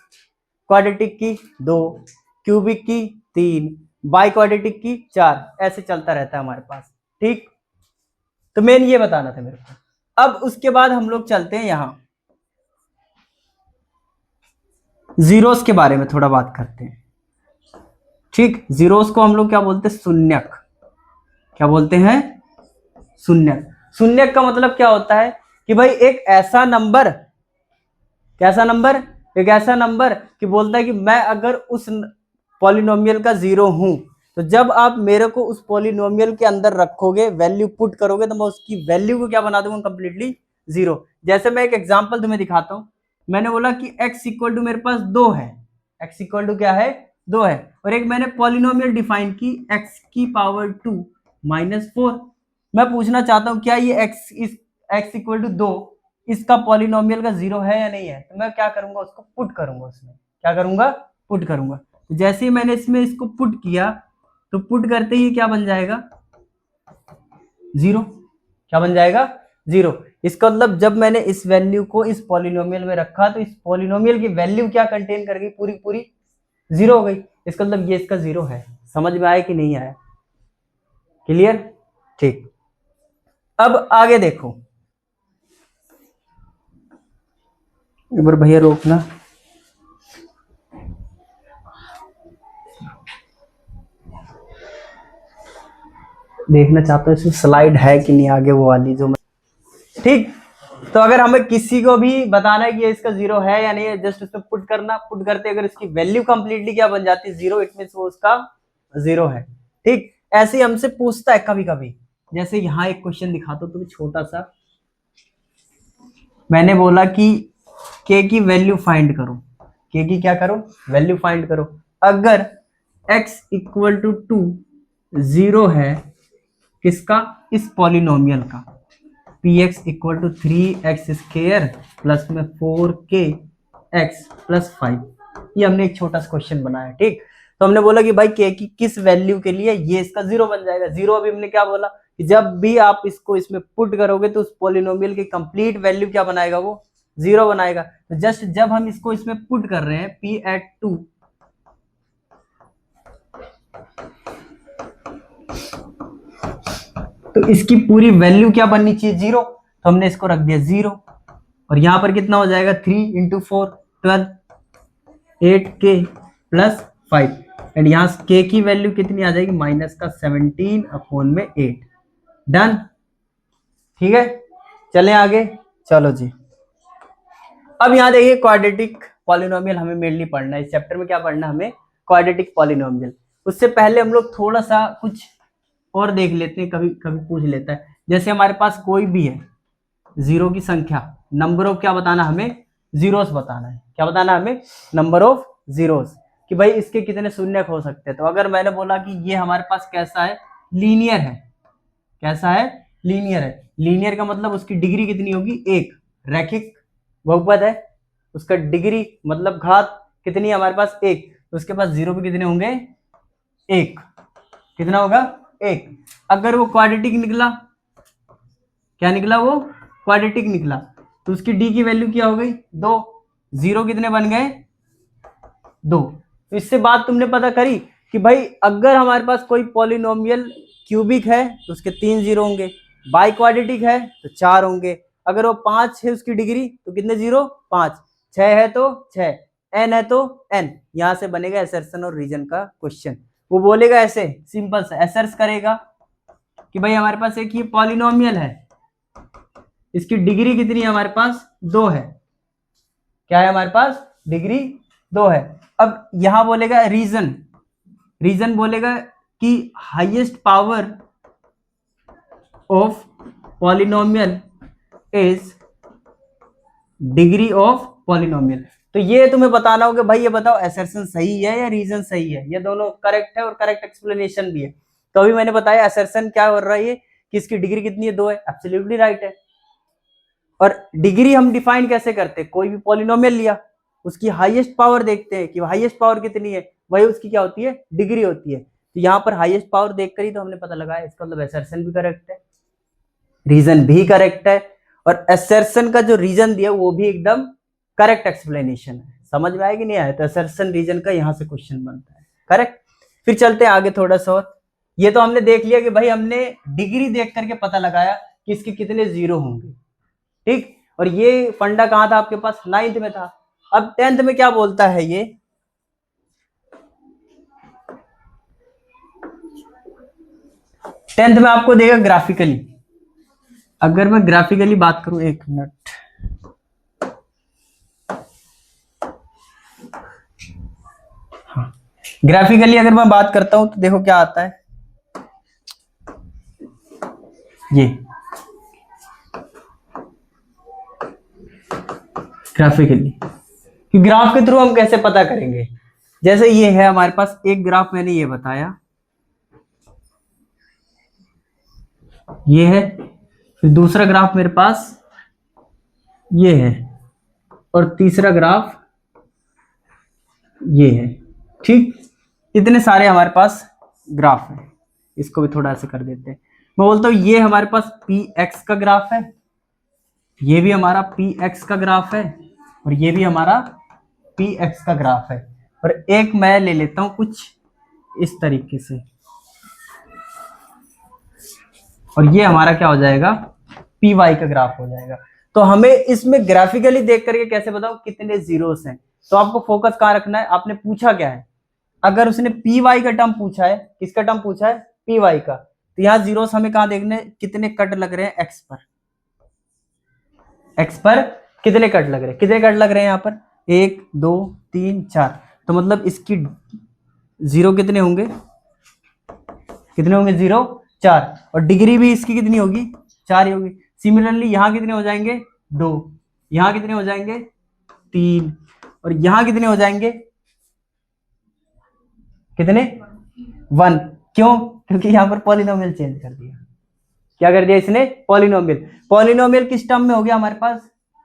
क्वाड्रेटिक की 2, क्यूबिक की 3, बाई क्वाड्रेटिक की 4, ऐसे चलता रहता है हमारे पास, ठीक। तो मेन ये बताना था मेरे को। अब उसके बाद हम लोग चलते हैं यहां जीरोस के बारे में थोड़ा बात करते हैं, ठीक। जीरोस को हम लोग क्या बोलते हैं शून्यक। क्या बोलते हैं शून्यक। शून्यक का मतलब क्या होता है कि भाई एक ऐसा नंबर, कैसा नंबर, एक ऐसा नंबर कि बोलता है कि मैं अगर उस पॉलिनोमियल का 0 हूं, तो जब आप मेरे को उस पॉलिनोमियल के अंदर रखोगे, वैल्यू पुट करोगे, तो मैं उसकी वैल्यू को क्या बना दूंगा कंप्लीटली 0। जैसे मैं एक एग्जांपल तुम्हें दिखाता हूं। मैंने बोला कि x इक्वल टू मेरे पास 2 है, x इक्वल टू क्या है 2 है, और एक मैंने पॉलिनोमियल डिफाइन की x की पावर 2 -4। मैं पूछना चाहता हूं क्या ये x इक्वल टू 2 इसका पॉलिनोमियल का 0 है या नहीं है। तो मैं क्या करूंगा उसको पुट करूंगा, उसमें क्या करूंगा पुट करूंगा। तो जैसे ही मैंने इसमें इसको पुट किया, तो पुट करते ही क्या बन जाएगा 0। क्या बन जाएगा 0। इसका मतलब जब मैंने इस वैल्यू को इस पॉलिनोमियल में रखा, तो इस पॉलिनोमियल की वैल्यू क्या कंटेन कर गई पूरी पूरी 0 हो गई। इसका मतलब ये इसका 0 है। समझ में आया कि नहीं आया, क्लियर, ठीक। अब आगे देखो, एक बार भैया रोकना। देखना चाहता हूँ इसमें स्लाइड है कि नहीं आगे वो वाली जो, ठीक। तो अगर हमें किसी को भी बताना है कि इसका 0 है या नहीं है, जस्ट उसमें पुट करना। पुट करते अगर इसकी वैल्यू कंप्लीटली क्या बन जाती है 0, इट मींस वो उसका 0 है, ठीक। ऐसे ही हमसे पूछता है कभी कभी। जैसे यहाँ एक क्वेश्चन दिखाता हूँ तुम्हें छोटा सा। मैंने बोला कि k की वैल्यू फाइंड करो, k की क्या करो वैल्यू फाइंड करो। अगर x इक्वल टू 2 0 है किसका इस पॉलिनोमियल का, px equal to 3x square plus में 4kx प्लस 5। ये हमने एक छोटा सा क्वेश्चन बनाया, ठीक। तो हमने बोला कि भाई k की किस वैल्यू के लिए ये इसका 0 बन जाएगा। 0 अभी हमने क्या बोला कि जब भी आप इसको इसमें पुट करोगे तो उस पॉलिनोमियल की कंप्लीट वैल्यू क्या बनाएगा वो 0 बनाएगा। तो जस्ट जब हम इसको इसमें पुट कर रहे हैं p at 2, तो इसकी पूरी वैल्यू क्या बननी चाहिए 0। तो हमने इसको रख दिया 0, और यहां पर कितना हो जाएगा 3 × 4 12, 8k प्लस 5, एंड यहाँ k की वैल्यू कितनी आ जाएगी -17/8। डन, ठीक है। चलें आगे, चलो जी। अब यहाँ देखिए क्वाड्रेटिक पॉलिनोमियल हमें मेनली पढ़ना है इस चैप्टर में। क्या पढ़ना है हमें क्वाड्रेटिक पॉलिनोमियल। उससे पहले हम लोग थोड़ा सा कुछ और देख लेते हैं, कभी कभी पूछ लेता है। जैसे हमारे पास कोई भी है 0 की संख्या, नंबर ऑफ क्या बताना हमें जीरोस बताना है। क्या बताना है हमें? नंबर ऑफ जीरोस, कि भाई इसके कितने शून्य हो सकते हैं। तो अगर मैंने बोला कि ये हमारे पास कैसा है, लीनियर है, कैसा है, लीनियर है। लीनियर का मतलब उसकी डिग्री कितनी होगी, एक। रैखिक बहुपद है, उसका डिग्री मतलब घात कितनी है हमारे पास, एक। तो उसके पास जीरो भी कितने होंगे, एक। कितना होगा, एक। अगर वो क्वाड्रेटिक निकला, क्या निकला, वो क्वाड्रेटिक निकला, तो उसकी डी की वैल्यू क्या हो गई, दो। जीरो कितने बन गए, दो। तो इससे बात तुमने पता करी कि भाई अगर हमारे पास कोई पॉलिनोमियल क्यूबिक है तो उसके 3 जीरो होंगे, बाई क्वाड्रेटिक है तो 4 होंगे। अगर वो 5 है उसकी डिग्री तो कितने जीरो, 5। 6 है तो 6, एन है तो एन। यहां से बनेगा असर्शन और रीजन का क्वेश्चन। वो बोलेगा ऐसे सिंपल सा असर्स करेगा कि भाई हमारे पास एक ये पॉलिनोमियल है, इसकी डिग्री कितनी है हमारे पास, 2 है। क्या है हमारे पास, डिग्री 2 है। अब यहां बोलेगा रीजन, रीजन बोलेगा कि highest power of polynomial is degree of polynomial. तो ये तुम्हें बताना होगा भाई, ये बताओ असर्शन सही है या रीजन सही है। ये दोनों करेक्ट है और करेक्ट एक्सप्लेनेशन भी है। तो अभी मैंने बताया असर्शन क्या कर रहा है कि इसकी डिग्री कितनी है, 2 है, एब्सोल्युटली राइट है। और डिग्री हम डिफाइन कैसे करते हैं, कोई भी पॉलिनोमियल लिया उसकी हाईएस्ट पावर देखते हैं कि हाईएस्ट पावर कितनी है, वही उसकी क्या होती है, डिग्री होती है। तो यहाँ पर हाईएस्ट पावर देखकर ही तो हमने पता लगाया, इसका मतलब असर्शन भी करेक्ट है, रीजन भी करेक्ट है, और असर्शन का जो रीजन दिया वो भी एकदम करेक्ट एक्सप्लेनेशन है। समझ में आया कि नहीं आया? तो असर्शन रीजन का यहाँ से क्वेश्चन बनता है, करेक्ट। फिर चलते हैं आगे थोड़ा सा और। ये तो हमने देख लिया कि भाई हमने डिग्री देख करके पता लगाया कि इसके कितने जीरो होंगे, ठीक। और ये फंडा कहां था आपके पास, 9th में था। अब 10th में क्या बोलता है ये, 10th में आपको देगा ग्राफिकली। अगर मैं ग्राफिकली बात करूं, एक मिनट, हाँ, ग्राफिकली अगर मैं बात करता हूं तो देखो क्या आता है, ये ग्राफिकली। कि ग्राफ के थ्रू हम कैसे पता करेंगे, जैसे ये है हमारे पास एक ग्राफ, मैंने ये बताया, ये है। फिर दूसरा ग्राफ मेरे पास ये है, और तीसरा ग्राफ ये है, ठीक। इतने सारे हमारे पास ग्राफ है। इसको भी थोड़ा ऐसे कर देते हैं। मैं बोलता हूं ये हमारे पास पी एक्स का ग्राफ है, ये भी हमारा पी एक्स का ग्राफ है, और ये भी हमारा पी एक्स का ग्राफ है। और एक मैं ले लेता हूं कुछ इस तरीके से, और ये हमारा क्या हो जाएगा, पी वाई का ग्राफ हो जाएगा। तो हमें इसमें ग्राफिकली देख करके कैसे बताओ कितने जीरोस हैं। तो आपको फोकस कहां रखना है, आपने पूछा क्या है। अगर उसने पी वाई का टर्म पूछा है, किसका टर्म पूछा है, पी वाई का, तो यहाँ जीरोस हमें कहां देखने, कितने कट लग रहे हैं एक्स पर, एक्स पर कितने कट लग रहे हैं, कितने कट लग रहे हैं यहाँ पर, 1 2 3 4। तो मतलब इसकी जीरो कितने होंगे, कितने होंगे, 0 4। और डिग्री भी इसकी कितनी होगी, 4 ही होगी। सिमिलरली यहाँ कितने हो जाएंगे, 2। यहाँ कितने हो जाएंगे, 3। और यहाँ कितने हो जाएंगे, कितने, 1। क्यों, क्योंकि यहाँ पर पॉलिनोमियल चेंज कर दिया। क्या कर दिया इसने, पॉलिनोमियल। पॉलिनोमियल किस टर्म में हो गया हमारे पास,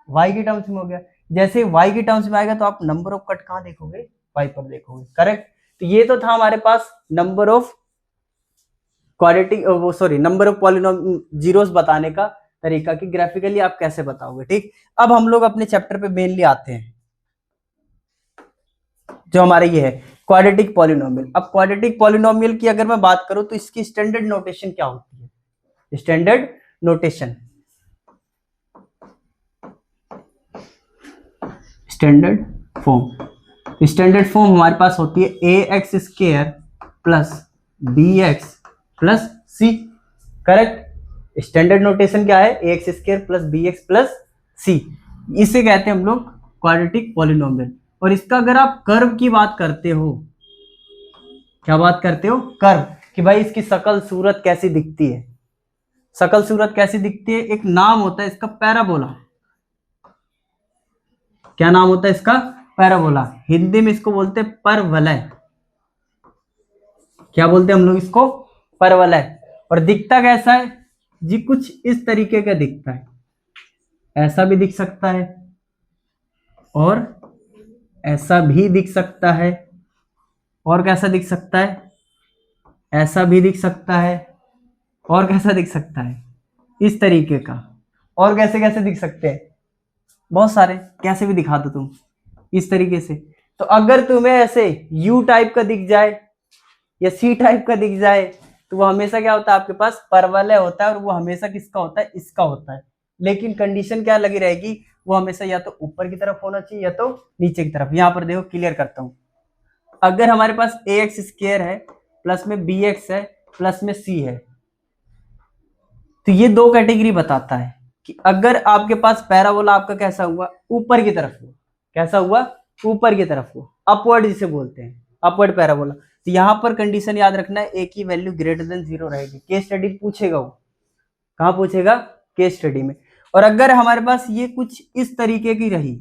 y के टर्म्स में हो गया। जैसे y के टर्म्स में आएगा तो आप नंबर ऑफ कट कहां देखोगे, y पर देखोगे, करेक्ट। तो ये तो था हमारे पास नंबर ऑफ क्वाड्रेटिक, वो sorry, number of polynomial zeros बताने का तरीका, कि ग्राफिकली आप कैसे बताओगे, ठीक। अब हम लोग अपने चैप्टर पे मेनली आते हैं, जो हमारे ये है क्वाड्रेटिक पॉलिनोमियल। अब क्वाड्रेटिक पॉलिनोमियल की अगर मैं बात करूं तो इसकी स्टैंडर्ड नोटेशन क्या होती है, standard notation, standard form. Standard form हमारे पास होती है a x square plus b x plus c, correct. Standard notation क्या है, a x square plus b x plus c. इसे कहते हैं हम लोग क्वाड्रेटिक पॉलिनोमियल। और इसका अगर आप कर्व की बात करते हो, क्या बात करते हो, कर्व, कि भाई इसकी शकल सूरत कैसी दिखती है, शकल सूरत कैसी दिखती है, एक नाम होता है इसका पैराबोला। क्या नाम होता है इसका? पैराबोला। हिंदी में इसको बोलते हैं परवलय। क्या बोलते हैं हम लोग इसको? परवलय। और दिखता कैसा है जी? कुछ इस तरीके का दिखता है, ऐसा भी दिख सकता है और ऐसा भी दिख सकता है, और कैसा दिख सकता है? ऐसा भी दिख सकता है, और कैसा दिख सकता है? इस तरीके का। और कैसे कैसे दिख सकते हैं? बहुत सारे, कैसे भी दिखा दो तुम इस तरीके से। तो अगर तुम्हें ऐसे यू टाइप का दिख जाए या सी टाइप का दिख जाए तो वो हमेशा क्या होता है? आपके पास परवलय होता है, और वो हमेशा किसका होता है? इसका होता है। लेकिन कंडीशन क्या लगी रहेगी? वो हमेशा या तो ऊपर की तरफ होना चाहिए या तो नीचे की तरफ। यहां पर देखो, क्लियर करता हूं। अगर हमारे पास ए एक्स स्क्र है, प्लस में बी एक्स है, प्लस में सी है, तो ये दो कैटेगरी बताता है कि अगर आपके पास पैराबोला आपका कैसा हुआ? ऊपर की तरफ हुआ। कैसा हुआ? ऊपर की तरफ हुआ, अपवर्ड जिसे बोलते हैं, अपवर्ड पैराबोला। तो यहां पर कंडीशन याद रखना है, ए की वैल्यू ग्रेटर देन 0 रहेगी। केस स्टडी पूछेगा वो, कहां पूछेगा? केस स्टडी में। और अगर हमारे पास ये कुछ इस तरीके की रही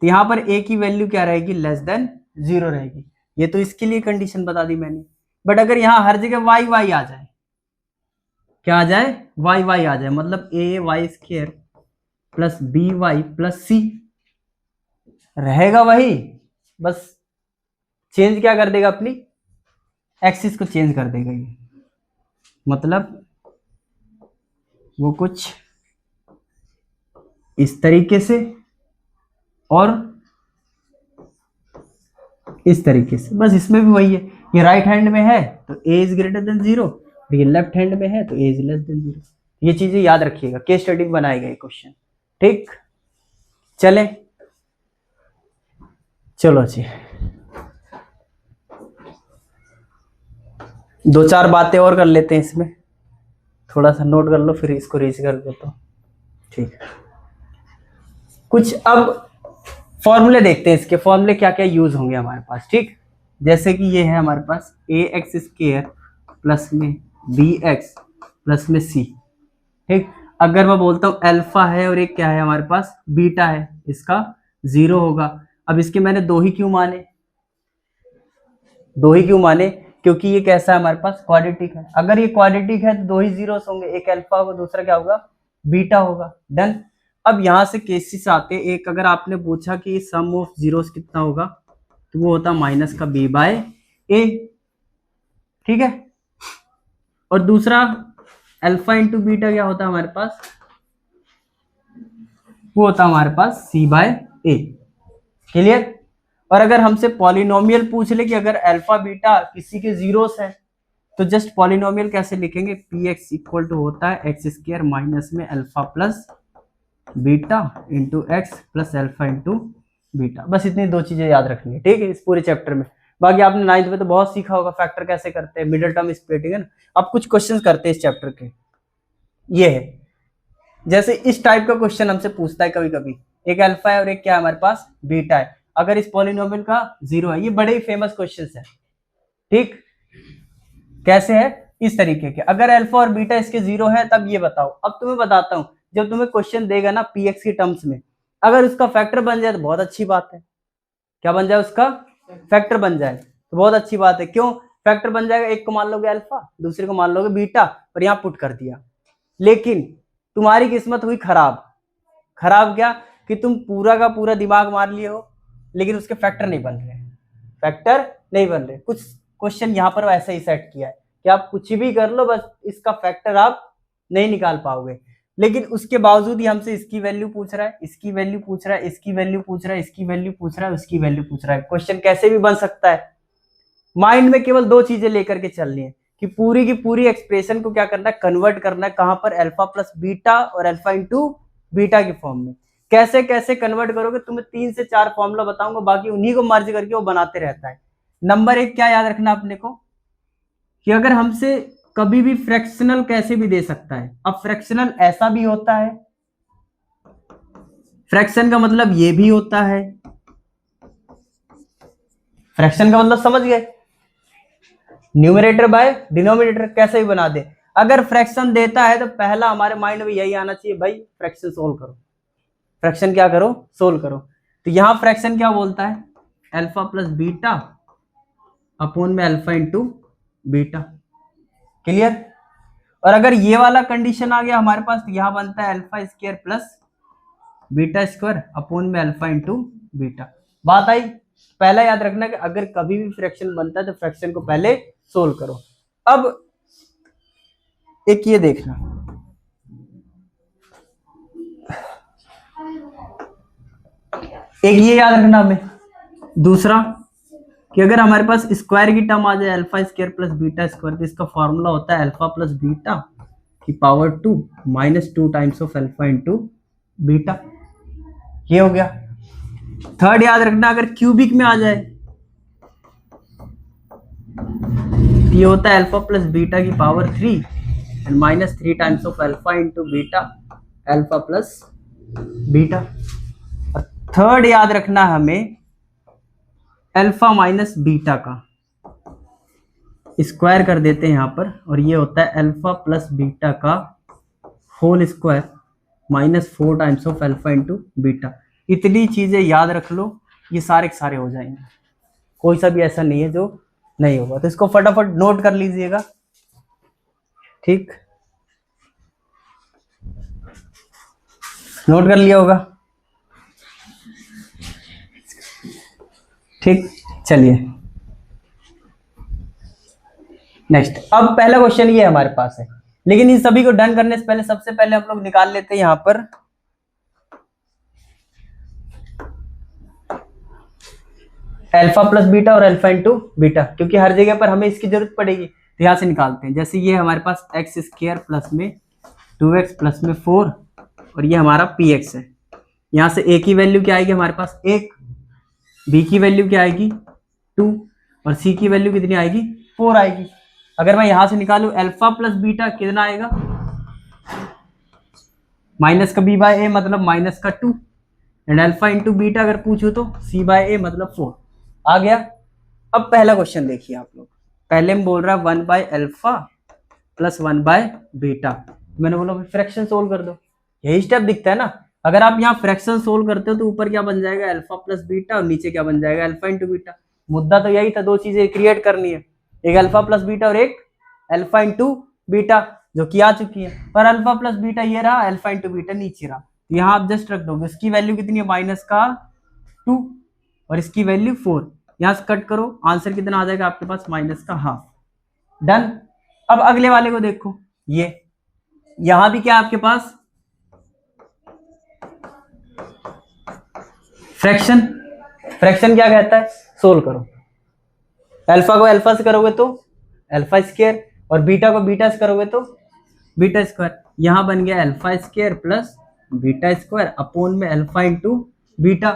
तो यहां पर ए की वैल्यू क्या रहेगी? लेस देन 0 रहेगी। ये तो इसके लिए कंडीशन बता दी मैंने। बट अगर यहां हर जगह वाई वाई आ जाए, क्या आ जाए? वाई वाई आ जाए, मतलब a y square plus b y plus c, रहेगा वही, बस चेंज क्या कर देगा? अपनी एक्सिस को चेंज कर देगा ये। मतलब वो कुछ इस तरीके से और इस तरीके से, बस इसमें भी वही है। ये राइट हैंड में है तो ए इज ग्रेटर देन 0, और ये लेफ्ट हैंड में है तो ए इज लेस देन 0। ये चीजें याद रखिएगा, केस स्टडी में बनाएगा ये क्वेश्चन। ठीक, चले चलो जी, दो चार बातें और कर लेते हैं इसमें, थोड़ा सा नोट कर लो फिर इसको रीच कर देता हूं। ठीक, कुछ अब फॉर्मूले देखते हैं, इसके फॉर्मूले क्या क्या यूज होंगे हमारे पास। ठीक, जैसे कि ये है हमारे पास ए एक्स स्क्र प्लस में बी एक्स प्लस में सी। ठीक, अगर मैं बोलता हूँ अल्फा है और एक क्या है हमारे पास? बीटा है, इसका 0 होगा। अब इसके मैंने दो ही क्यों माने? दो ही क्यों माने? क्योंकि ये कैसा है हमारे पास? क्वाड्रेटिक है। अगर ये क्वाड्रेटिक है तो दो ही जीरोस होंगे, एक अल्फा होगा, दूसरा क्या होगा? बीटा होगा। डन। अब यहां से केसेस आते हैं। एक अगर आपने पूछा कि सम ऑफ जीरोस कितना होगा, तो वो होता माइनस का बी बाय ए। ठीक है, और दूसरा अल्फा इंटू बीटा क्या होता है हमारे पास? वो होता है हमारे पास सी बाय ए। क्लियर। और अगर हमसे पॉलिनोमियल पूछ ले कि अगर अल्फा बीटा किसी के जीरोस है, तो जस्ट पॉलिनोमियल कैसे लिखेंगे? पी एक्स इक्वल टू होता है एक्स स्क्र माइनस में alpha plus beta into x plus alpha into beta. बस इतनी दो चीजें याद रखनी है, ठीक है, इस पूरे चैप्टर में। बाकी आपने 9th में तो बहुत सीखा होगा, फैक्टर कैसे करते हैं, मिडिल टर्म स्प्लिटिंग है ना। अब कुछ क्वेश्चंस करते हैं इस चैप्टर के। ये है, जैसे इस टाइप का क्वेश्चन हमसे पूछता है कभी कभी, एक अल्फा है और एक क्या है हमारे पास? बीटा है, अगर इस पॉलिनोमियल का 0 है। ये बड़े ही फेमस क्वेश्चन है। ठीक, कैसे है? इस तरीके के, अगर अल्फा और बीटा इसके 0 है तब ये बताओ। अब तुम्हें बताता हूं, जब तुम्हें क्वेश्चन देगा ना पीएक्स की टर्म्स में, अगर उसका फैक्टर बन जाए तो बहुत अच्छी बात है। क्या बन जाए? उसका फैक्टर बन जाए तो बहुत अच्छी बात है। क्यों फैक्टर बन जाएगा? एक को मान लोगे अल्फा, दूसरे को मान लोगे बीटा, और यहां पुट कर दिया। लेकिन तुम्हारी किस्मत हुई खराब। खराब क्या? कि तुम पूरा का पूरा दिमाग मार लिए हो, लेकिन उसके फैक्टर नहीं बन रहे। फैक्टर नहीं बन रहे। कुछ क्वेश्चन यहाँ पर ऐसा ही सेट किया है कि आप कुछ भी कर लो, बस इसका फैक्टर आप नहीं निकाल पाओगे। लेकिन उसके बावजूद ही हमसे इसकी वैल्यू पूछ रहा है, इसकी वैल्यू पूछ रहा है, इसकी वैल्यू पूछ रहा है, इसकी वैल्यू पूछ रहा है, उसकी वैल्यू पूछ रहा है। क्वेश्चन कैसे भी बन सकता है। माइंड में केवल दो चीजें लेकर के चलनी है कि पूरी की पूरी एक्सप्रेशन को क्या करना है? कन्वर्ट करना है। कहां पर? अल्फा प्लस बीटा और अल्फा इंटू बीटा के फॉर्म में। कैसे कैसे कन्वर्ट करोगे? तुम्हें 3 से 4 फॉर्मूला बताऊंगा, बाकी उन्हीं को मर्ज करके वो बनाते रहता है। नंबर 1 क्या याद रखना अपने को, कि अगर हमसे कभी भी फ्रैक्शनल कैसे भी दे सकता है। अब फ्रैक्शनल ऐसा भी होता है, फ्रैक्शन का मतलब ये भी होता है। फ्रैक्शन का मतलब समझ गए? न्यूमरेटर बाय डिनोमिनेटर कैसे भी बना दे। अगर फ्रैक्शन देता है तो पहला हमारे माइंड में यही आना चाहिए, भाई फ्रैक्शन सोल्व करो। फ्रैक्शन क्या करो, सोल्व करो। तो यहाँ फ्रैक्शन क्या बोलता है, अल्फा प्लस बीटा अपॉन में अल्फा इंटू बीटा। क्लियर। और अगर ये वाला कंडीशन आ गया हमारे पास तो यहाँ बनता है alpha square plus beta square upon में अल्फा इंटू बीटा। बात आई। पहला याद रखना कि अगर कभी भी फ्रैक्शन बनता है तो फ्रैक्शन को पहले सोल्व करो। अब एक ये देखना, एक ये याद रखना हमें, दूसरा कि अगर हमारे पास स्क्वायर की टर्म आ जाए alpha square plus beta square तो इसका फॉर्मूला होता है अल्फा प्लस बीटा की power 2 minus 2 times of alpha into beta. ये हो गया। थर्ड याद रखना, अगर क्यूबिक में आ जाए तो ये होता है अल्फा प्लस बीटा की power 3 and minus 3 times of alpha into beta alpha plus beta. Third याद रखना हमें अल्फा माइनस बीटा का स्क्वायर कर देते हैं यहाँ पर और ये होता है अल्फा प्लस बीटा का whole square minus 4 times of alpha into beta. इतनी चीजें याद रख लो, ये सारे के सारे हो जाएंगे, कोई सा भी ऐसा नहीं है जो नहीं होगा। तो इसको फटाफट नोट कर लीजिएगा। ठीक, नोट कर लिया होगा। ठीक, चलिए नेक्स्ट। अब पहला क्वेश्चन ये हमारे पास है, लेकिन इन सभी को डन करने से पहले सबसे पहले हम लोग निकाल लेते हैं यहां पर अल्फा प्लस बीटा और अल्फा इंटू बीटा, क्योंकि हर जगह पर हमें इसकी जरूरत पड़ेगी। तो यहां से निकालते हैं। जैसे ये हमारे पास एक्स स्क्वायर प्लस में 2x प्लस में 4 और ये हमारा पी एक्स है। यहां से ए की वैल्यू क्या आएगी हमारे पास 1, बी की वैल्यू क्या आएगी 2 और सी की वैल्यू कितनी आएगी 4 आएगी। अगर मैं यहां से निकालू अल्फा प्लस बीटा कितना आएगा, माइनस का बी बाय ए मतलब माइनस का 2 एंड अल्फा इंटू बीटा अगर पूछू तो सी बाय ए मतलब 4 आ गया। अब पहला क्वेश्चन देखिए आप लोग, पहले में बोल रहा है 1 by alpha plus 1 by beta. मैंने बोला फ्रैक्शन सोल्व कर दो, यही स्टेप दिखता है ना। अगर आप यहाँ फ्रैक्शन सोल्व करते हो तो ऊपर क्या बन जाएगा अल्फा प्लस बीटा और नीचे क्या बन जाएगा अल्फा इंटू बीटा। मुद्दा तो यही था, दो चीजें क्रिएट करनी है, एक अल्फा प्लस बीटा और एक अल्फा इंटू बीटा, जो कि आ चुकी है। पर अल्फा प्लस बीटा ये रहा, अल्फा इंटू बीटा नीचे रहा। यहाँ आप जस्ट रख दोगे, इसकी वैल्यू कितनी है माइनस का 2 और इसकी वैल्यू 4। यहाँ से कट करो, आंसर कितना आ जाएगा आपके पास माइनस का हाफ। डन। अब अगले वाले को देखो, ये यहां भी क्या आपके पास फ्रैक्शन। फ्रैक्शन क्या कहता है, सोल्व करो। अल्फा को अल्फा से करोगे तो अल्फा स्क्वायर और बीटा को बीटा से करोगे तो बीटा स्क्वायर। यहां बन गया alpha square plus beta square upon में अल्फा इंटू बीटा।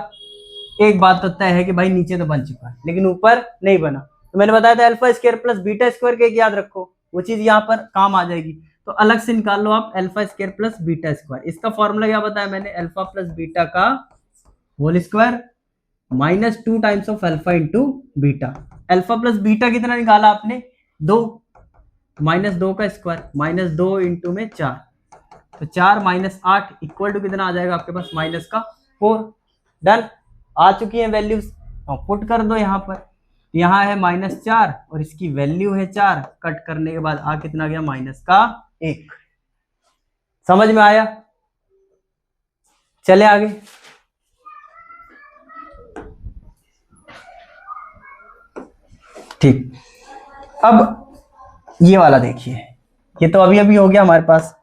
एक बात तो तय है कि भाई नीचे तो बन चुका है लेकिन ऊपर नहीं बना। तो मैंने बताया था alpha square plus beta square के याद रखो, वो चीज यहाँ पर काम आ जाएगी। तो अलग से निकाल लो आप alpha square plus beta square. इसका फॉर्मूला क्या बताया मैंने, अल्फा प्लस बीटा का whole square minus 2 times of alpha into beta. Alpha plus beta कितना निकाला आपने 2, माइनस 2 का स्क्वायर माइनस 2 इंटू में 4, तो 4 माइनस 8 इक्वल टू कितना आ जाएगा आपके पास माइनस का 4। डन। आ चुकी है वैल्यूज, पुट कर दो यहाँ पर। यहाँ है माइनस 4 और इसकी वैल्यू है 4, कट करने के बाद आ कितना गया माइनस का 1। समझ में आया। चले आगे। ठीक, अब ये वाला देखिए, ये तो अभी अभी हो गया हमारे पास।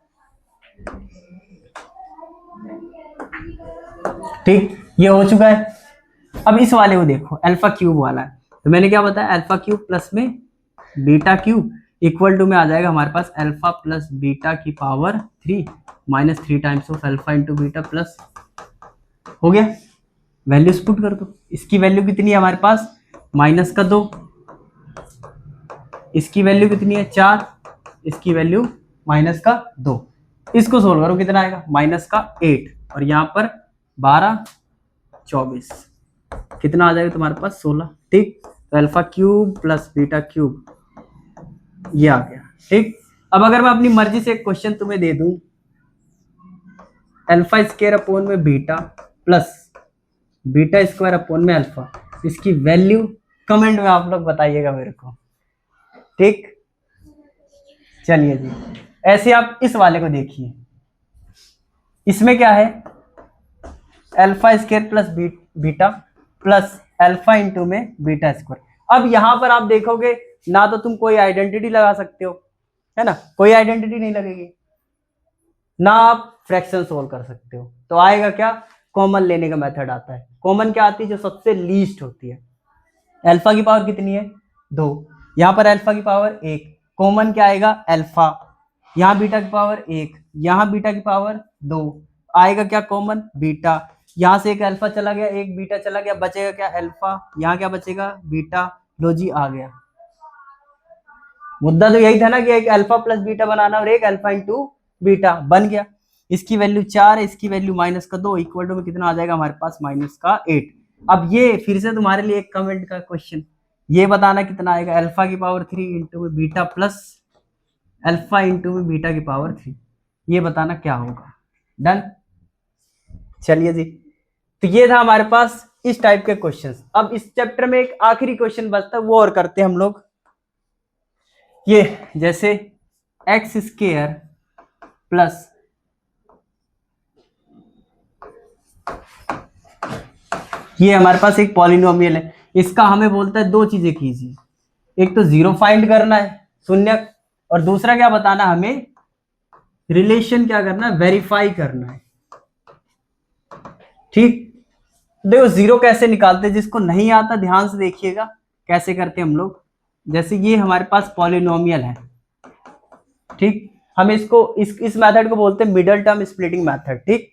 ठीक, ये हो चुका है। अब इस वाले को देखो, अल्फा क्यूब वाला है। तो मैंने क्या बताया, अल्फा क्यूब प्लस में बीटा क्यूब इक्वल टू में आ जाएगा हमारे पास अल्फा प्लस बीटा की power 3 minus 3 times of alpha into beta plus. हो गया, वैल्यूज पुट कर दो। इसकी वैल्यू कितनी है हमारे पास माइनस का 2, इसकी वैल्यू कितनी है 4, इसकी वैल्यू माइनस का 2। इसको सोल्व करो, कितना आएगा माइनस का 8 और यहाँ पर 12 24, कितना आ जाएगा तुम्हारे पास 16। ठीक, तो alpha cube plus beta cube ये आ गया। ठीक, अब अगर मैं अपनी मर्जी से एक क्वेश्चन तुम्हें दे दूं अल्फा स्क्वायर अपॉन में beta plus beta square upon में अल्फा, इसकी वैल्यू कमेंट में आप लोग बताइएगा मेरे को, ठीक। चलिए जी, ऐसे आप इस वाले को देखिए, इसमें क्या है, alpha square plus beta plus alpha into में बीटा स्क्वायर। अब यहां पर आप देखोगे ना तो तुम कोई आइडेंटिटी लगा सकते हो, है ना, कोई आइडेंटिटी नहीं लगेगी, ना आप फ्रैक्शन सोल्व कर सकते हो। तो आएगा क्या, कॉमन लेने का मेथड आता है। कॉमन क्या आती है, जो सबसे लीस्ट होती है। अल्फा की पावर कितनी है, 2, यहाँ पर अल्फा की पावर 1, कॉमन क्या आएगा, अल्फा, यहाँ बीटा की पावर 1, यहाँ बीटा की पावर 2, आएगा क्या कॉमन, बीटा, यहाँ से एक अल्फा चला गया, एक बीटा चला गया, बचेगा क्या, अल्फा, यहाँ क्या बचेगा, बीटा, लो जी आ गया। मुद्दा तो यही था ना कि एक अल्फा प्लस बीटा बनाना और एक अल्फा इंटू बीटा, बन गया। इसकी वैल्यू 4 है, इसकी वैल्यू -2 इक्वल टू में कितना आ जाएगा हमारे पास, -8। अब ये फिर से तुम्हारे लिए एक कमेंट का क्वेश्चन, ये बताना कितना आएगा, अल्फा की पावर 3 इंटू में बीटा प्लस अल्फा इंटू में बीटा की पावर 3, ये बताना क्या होगा। डन। चलिए जी, तो ये था हमारे पास इस टाइप के क्वेश्चंस। अब इस चैप्टर में एक आखिरी क्वेश्चन बचता है, वो और करते हैं हम लोग। ये जैसे एक्स स्क्वायर प्लस ये हमारे पास एक पॉलिनोमियल है, इसका हमें बोलता है 2 चीजें कीजिए, एक तो जीरो फाइंड करना है, शून्य, और दूसरा क्या बताना, हमें रिलेशन क्या करना है, वेरीफाई करना है, ठीक। देखो जीरो कैसे निकालते हैं, जिसको नहीं आता ध्यान से देखिएगा कैसे करते हैं हम लोग। जैसे ये हमारे पास पॉलिनोमियल है, ठीक, हम इसको इस मेथड को बोलते हैं मिडल टर्म स्प्लिटिंग मेथड, ठीक,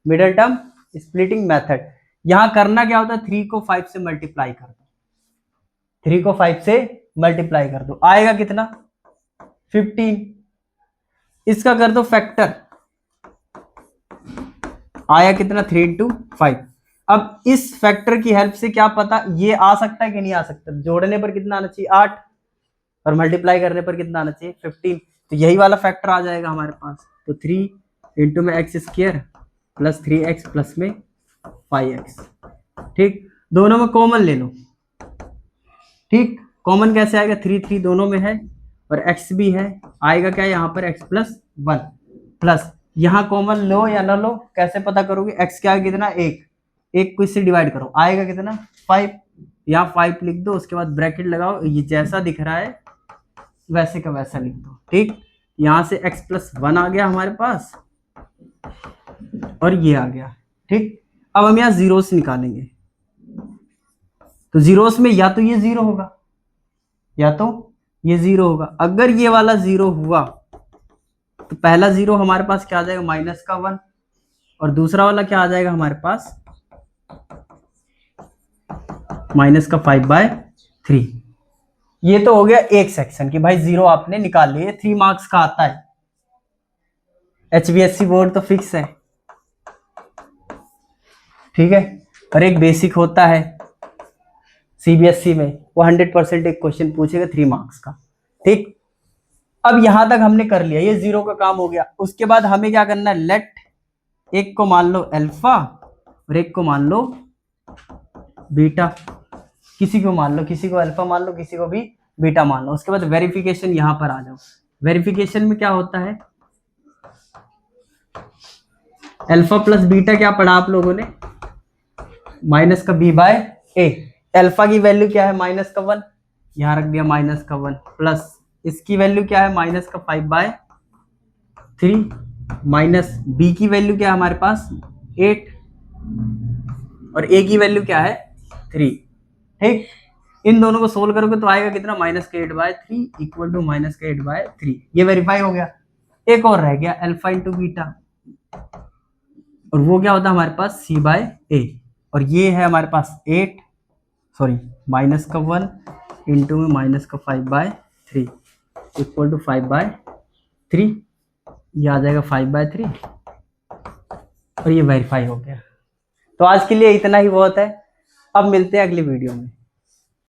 मिडल टर्म स्प्लिटिंग मेथड। यहां करना क्या होता है, 3 को 5 से मल्टीप्लाई कर दो, 3 को 5 से मल्टीप्लाई कर दो, आएगा कितना, 15। इसका कर दो फैक्टर, आया कितना, 3 इंटू 5। अब इस फैक्टर की हेल्प से क्या पता ये आ सकता है कि नहीं आ सकता, जोड़ने पर कितना आना चाहिए, 8, और मल्टीप्लाई करने पर कितना आना चाहिए, 15। तो यही वाला फैक्टर आ जाएगा हमारे पास। तो 3 इंटू में x square plus 3x plus में 5x, ठीक, दोनों में कॉमन ले लो, ठीक, कॉमन कैसे आएगा, 3 दोनों में है और x भी है, आएगा क्या यहाँ पर x प्लस 1 प्लस, यहाँ कॉमन लो या ना लो, कैसे पता करोगे, x क्या है कितना, 1 को इससे डिवाइड करो, आएगा कितना, 5, यहाँ 5 लिख दो, उसके बाद ब्रैकेट लगाओ, ये जैसा दिख रहा है वैसे का वैसा लिख दो, ठीक। यहाँ से x प्लस 1 आ गया हमारे पास और ये आ गया, ठीक। अब हम यहाँ जीरोस निकालेंगे, तो जीरोस में या तो ये 0 होगा या तो ये 0 होगा। अगर ये वाला 0 हुआ तो पहला 0 हमारे पास क्या आ जाएगा, -1, और दूसरा वाला क्या आ जाएगा हमारे पास, -5/3। ये तो हो गया एक सेक्शन की, भाई 0 आपने निकाल लिए, 3 मार्क्स का आता है, HBSC बोर्ड तो फिक्स है, ठीक है। और एक बेसिक होता है CBSE में, वो 100% एक क्वेश्चन पूछेगा 3 मार्क्स का, ठीक। अब यहां तक हमने कर लिया, ये 0 का काम हो गया। उसके बाद हमें क्या करना है, लेट एक को मान लो अल्फा और एक को मान लो बीटा, किसी को मान लो, किसी को अल्फा मान लो, किसी को भी बीटा मान लो। उसके बाद वेरिफिकेशन यहां पर आ जाओ। वेरिफिकेशन में क्या होता है, अल्फा प्लस बीटा क्या पढ़ा आप लोगों ने, माइनस का b/a, अल्फा की वैल्यू क्या है, -1, यहां रख दिया -1, प्लस इसकी वैल्यू क्या है, -5/3, माइनस b की वैल्यू क्या है हमारे पास 8, और a की वैल्यू क्या है 3, ठीक। इन दोनों को सोल्व करोगे तो आएगा कितना, -8/3 इक्वल टू -8/3। ये वेरीफाई हो गया। एक और रह गया अल्फा इंटू बीटा, और वो क्या होता है हमारे पास c/a, और ये है हमारे पास 8, सॉरी -1 इंटू में -5/3 इक्वल टू 5/3, ये आ जाएगा 5/3, और ये वेरीफाई हो गया। तो आज के लिए इतना ही बहुत है, अब मिलते हैं अगली वीडियो में।